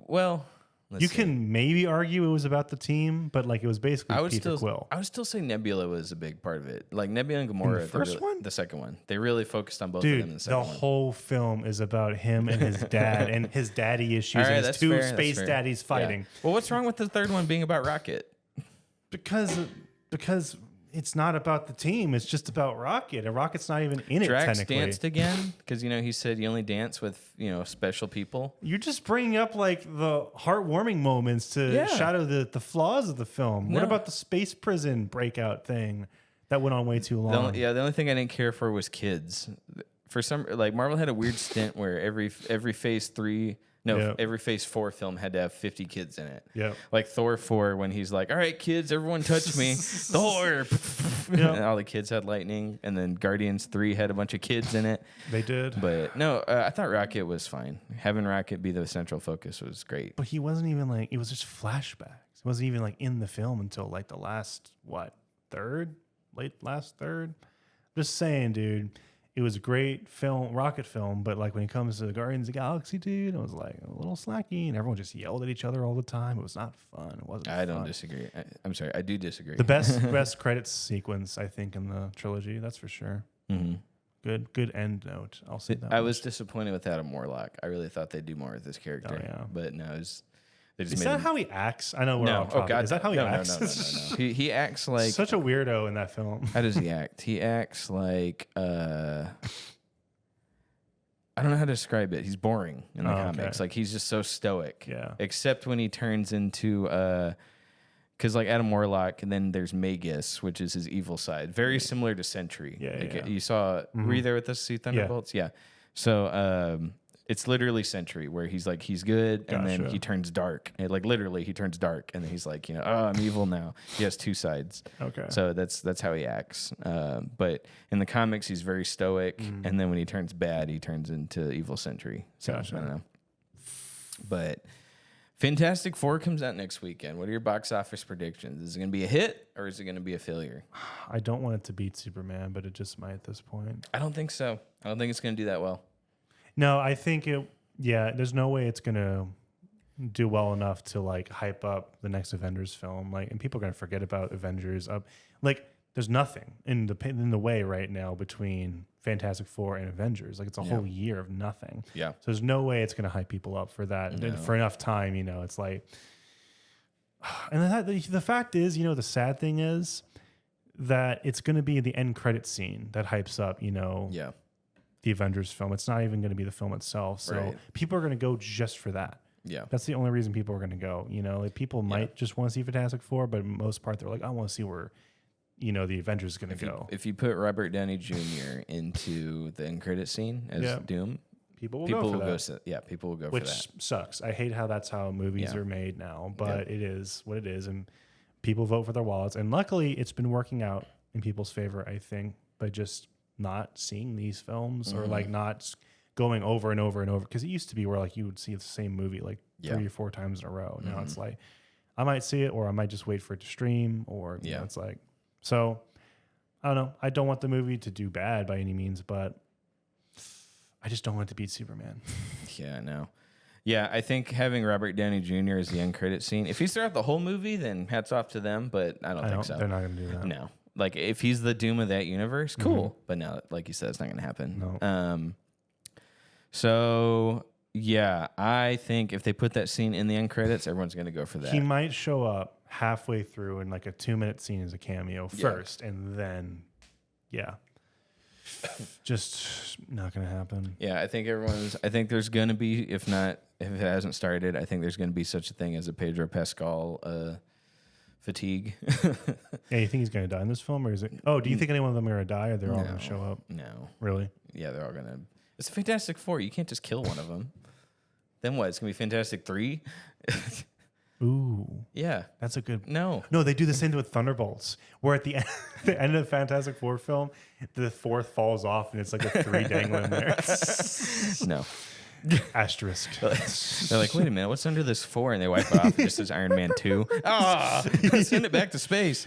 Well, let's You see. can maybe argue it was about the team, but like it was basically I would Peter still Quill. I would still say Nebula was a big part of it. Like Nebula and Gamora. first one? The second one. They really focused on both of them in Dude, the the second one. whole film is about him and his dad and his daddy issues All right, and his that's 2 fair, that's space fair. daddies Yeah. fighting. Well, what's wrong with the third one being about Rocket? Because it's not about the team. It's just about Rocket. And Rocket's not even in it Drax technically. danced again because he said you only dance with special people. You're just bringing up like the heartwarming moments to Yeah. shadow the flaws of the film. What No. about the space prison breakout thing that went on way too long? The only thing I didn't care for was kids. For some, like Marvel had a weird stint where every phase 3, Yeah. every phase 4 film had to have 50 kids in it. Yeah. Like Thor 4 when he's like, "All right, kids, everyone touch me." Thor. Yeah. And all the kids had lightning, and then Guardians 3 had a bunch of kids in it. They did. But no, I thought Rocket was fine. Having Rocket be the central focus was great. But he wasn't even like, it was just flashbacks. He wasn't even like in the film until like the last, last third? Just saying, dude. It was a great film, Rocket film, but like when it comes to the Guardians of the Galaxy, dude, it was like a little slacky and everyone just yelled at each other all the time. It was not fun. It wasn't I don't fun. disagree. I'm sorry, I do disagree. The best credits sequence, I think, in the trilogy, that's for sure. hmm Good end note. I'll say that. I much. was disappointed with Adam Warlock. I really thought they'd do more with this character. Oh, yeah. But no, they just Is made that him. how he acts? I know we're No, off topic. oh god, Is that how he no, acts? No. He acts like Such a weirdo in that film. how does he act? He acts like I don't know how to describe it. He's boring in the Oh, comics. okay. Like he's just so stoic. Yeah. Except when he turns into because like Adam Warlock, and then there's Magus, which is his evil side. Very similar to Sentry. Yeah, Like, yeah. You saw. Were you there with us? See Thunderbolts? Yeah. So It's literally Sentry, where he's like, he's good, and then Gotcha. he turns dark. And like literally, he turns dark, and then he's like, oh, I'm evil now. He has two sides. Okay. So that's how he acts. But in the comics, he's very stoic, and then when he turns bad, he turns into evil Sentry. So Gotcha. I don't know. But Fantastic Four comes out next weekend. What are your box office predictions? Is it going to be a hit or is it going to be a failure? I don't want it to beat Superman, but it just might at this point. I don't think so. I don't think it's going to do that well. No, I think it. Yeah, there's no way it's gonna do well enough to like hype up the next Avengers film. Like, and people are gonna forget about Avengers. Like, there's nothing in the way right now between Fantastic Four and Avengers. Like, it's a whole year of nothing. Yeah. So there's no way it's gonna hype people up for that and for enough time. It's like, and the fact is, the sad thing is that it's gonna be the end credit scene that hypes up. Yeah. The Avengers film. It's not even going to be the film itself. So Right. people are going to go just for that. Yeah. That's the only reason people are going to go. Like people might just want to see Fantastic Four, but most part they're like, I want to see where, the Avengers is going to go. If you put Robert Downey Jr. into the end credit scene as Doom, People will people go for will that. go. People will go Which for that. sucks. I hate how that's how movies are made now, but it is what it is, and people vote for their wallets. And luckily, it's been working out in people's favor, I think, by just not seeing these films or like not going over and over and over. Because it used to be where like you would see the same movie like 3 or 4 times in a row. Now it's like I might see it, or I might just wait for it to stream, or it's like so. I don't know. I don't want the movie to do bad by any means, but I just don't want it to beat Superman. Yeah, no. Yeah, I think having Robert Downey Jr. as the end credit scene, if he's throughout the whole movie, then hats off to them, but I don't think so. They're not going to do that. No. Like, if he's the Doom of that universe, cool. But no, like you said, it's not going to happen. No. So, yeah, I think if they put that scene in the end credits, everyone's going to go for that. He might show up halfway through in like a 2-minute scene as a cameo first, and then, just not going to happen. Yeah, I think there's going to be, if it hasn't started, I think there's going to be such a thing as a Pedro Pascal fatigue. Yeah, you think he's going to die in this film, or is it? Oh, do you think any one of them are going to die, or they're all going to show up? No. Really? Yeah, they're all going to. It's a Fantastic Four. You can't just kill one of them. Then what? It's going to be Fantastic 3? Ooh, Yeah. that's a good. No. No, they do the same with Thunderbolts, where at the end, the end of the Fantastic Four film, the fourth falls off, and it's like a 3 dangling there. No. Asterisk. They're like, wait a minute, what's under this 4? And they wipe it off. It just says Iron Man 2. Ah, send it back to space.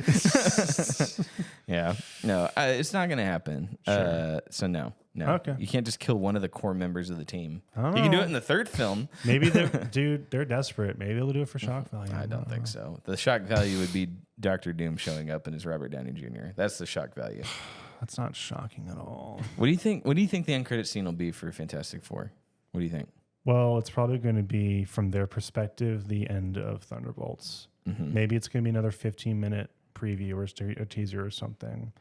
Yeah. No, it's not going to happen. So no. Okay. You can't just kill one of the core members of the team. I don't You can do know. it in the third film. Maybe they're desperate. Maybe they'll do it for shock value. I don't think so. The shock value would be Dr. Doom showing up and as Robert Downey Jr. That's the shock value. That's not shocking at all. What do you think? What do you think the end credit scene will be for Fantastic Four? What do you think? Well, it's probably going to be, from their perspective, the end of Thunderbolts. Mm-hmm. Maybe it's going to be another 15-minute preview or a teaser or something.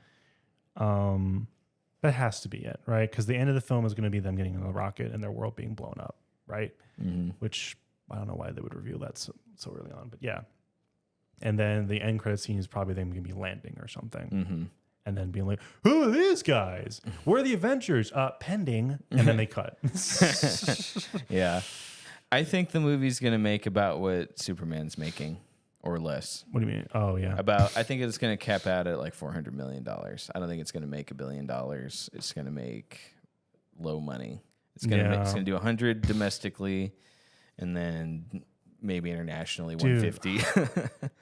That has to be it, right? Because the end of the film is going to be them getting in a rocket and their world being blown up, right? Mm-hmm. Which I don't know why they would reveal that so early on, but yeah. And then the end credit scene is probably them going to be landing or something. Mm-hmm. And then being like, who are these guys? Where are the Avengers? Pending. And then they cut. Yeah. I think the movie's going to make about what Superman's making or less. What do you mean? Oh, yeah. I think it's going to cap out at like $400 million. I don't think it's going to make $1 billion. It's going to make low money. It's going to do 100 domestically and then maybe internationally 150.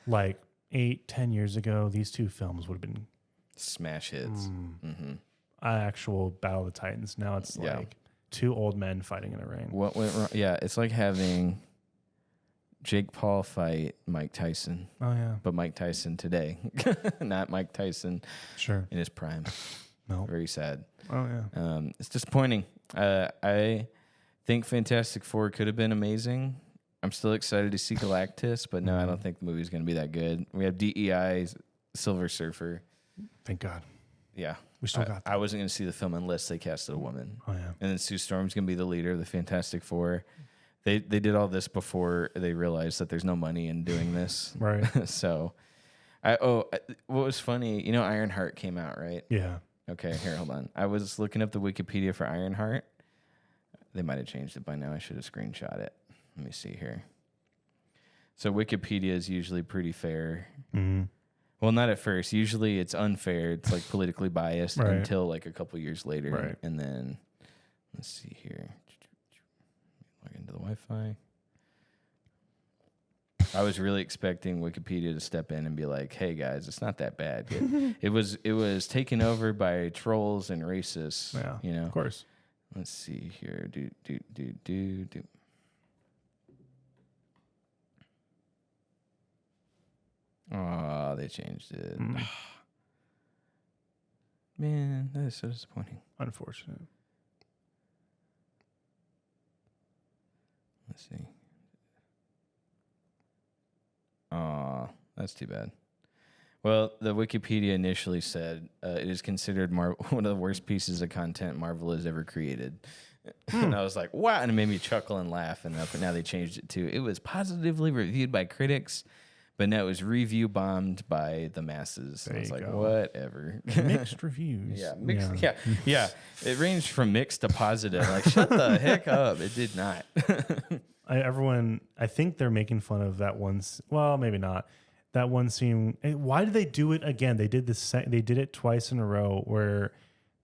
Like 8-10 years ago, these two films would have been Smash hits. Mm-hmm. actual Battle of the Titans. Now it's like two old men fighting in a ring. What went wrong? Yeah, it's like having Jake Paul fight Mike Tyson. Oh, yeah. But Mike Tyson today, not Mike Tyson Sure. in his prime. No. Very sad. Oh, yeah. It's disappointing. I think Fantastic Four could have been amazing. I'm still excited to see Galactus, but no, I don't think the movie's going to be that good. We have DEI, Silver Surfer. Thank God. Yeah. We still got that. I wasn't going to see the film unless they casted a woman. Oh, yeah. And then Sue Storm's going to be the leader of the Fantastic Four. They did all this before they realized that there's no money in doing this. Right. So, what was funny, Ironheart came out, right? Yeah. Okay, here, hold on. I was looking up the Wikipedia for Ironheart. They might have changed it by now. I should have screenshot it. Let me see here. So Wikipedia is usually pretty fair. Mm-hmm. Well, not at first. Usually it's unfair. It's like politically biased Right. until like a couple years later. Right. And then, let's see here. Log into the Wi-Fi. I was really expecting Wikipedia to step in and be like, "Hey guys, it's not that bad." It was taken over by trolls and racists. Yeah, You know. of course. Let's see here. Do. Oh, they changed it. Man, that is so disappointing. Unfortunate. Let's see. Oh, that's too bad. Well, the Wikipedia initially said it is considered one of the worst pieces of content Marvel has ever created. And I was like, wow. And it made me chuckle and laugh. And now they changed it to, it was positively reviewed by critics, but now it was review bombed by the masses. There I was you like, go. whatever. Mixed reviews. Yeah, mixed. Yeah. It ranged from mixed to positive. Like, shut the heck up. It did not. I think they're making fun of that one. Well, maybe not. That one scene. Why did they do it again? They did this. They did it twice in a row where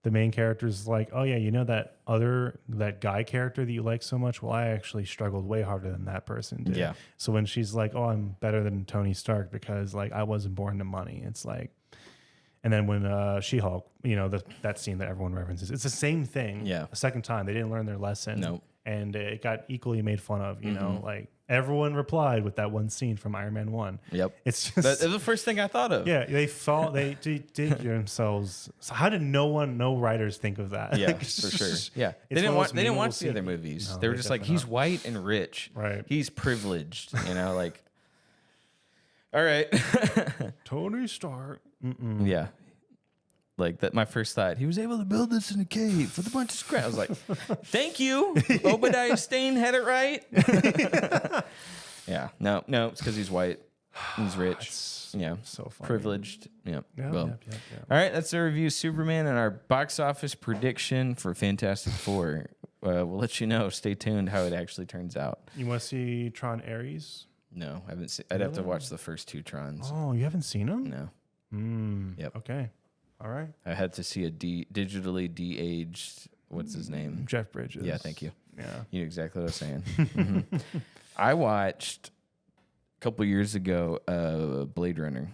the main character is like, "Oh yeah, you know that guy character that you like so much. Well, I actually struggled way harder than that person did." Yeah. So when she's like, "Oh, I'm better than Tony Stark because like I wasn't born to money," it's like. And then when She-Hulk, that scene that everyone references, it's the same thing. Yeah. A second time, they didn't learn their lesson. Nope. And it got equally made fun of. You know, like everyone replied with that one scene from Iron Man 1. Yep. It's just That's the first thing I thought of. yeah. They did themselves. So how did no writers think of that? Yeah, Like, for sure. Yeah, it's they one of those didn't watch memeable the other scenes. movies. No, they were they just like, definitely he's not. white and rich. Right. He's privileged. Like, all right. Tony Stark. Yeah. Like that. My first thought, he was able to build this in a cave with a bunch of scrap. I was like, thank you, Obadiah Stane had it right. Yeah. No, it's because he's white. He's rich. Yeah. So funny. Privileged. Yeah. Yeah, Well. yep. All right, that's the review of Superman and our box office prediction for Fantastic Four. We'll let you know. Stay tuned how it actually turns out. You want to see Tron Ares? No, I haven't seen. I'd have to watch the first two Trons. Oh, you haven't seen him? No, Yep. Okay. All right. I had to see a digitally de-aged. What's his name? Jeff Bridges. Yeah, thank you. Yeah. You know exactly what I was saying. I watched a couple years ago Blade Runner.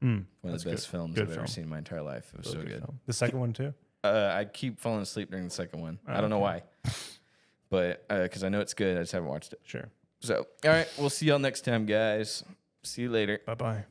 One of the best films Good I've ever film. seen in my entire life. It was so good. Film. The second one too. I keep falling asleep during the second one. I don't know why, but because I know it's good, I just haven't watched it. Sure. So, all right, we'll see y'all next time, guys. See you later. Bye bye.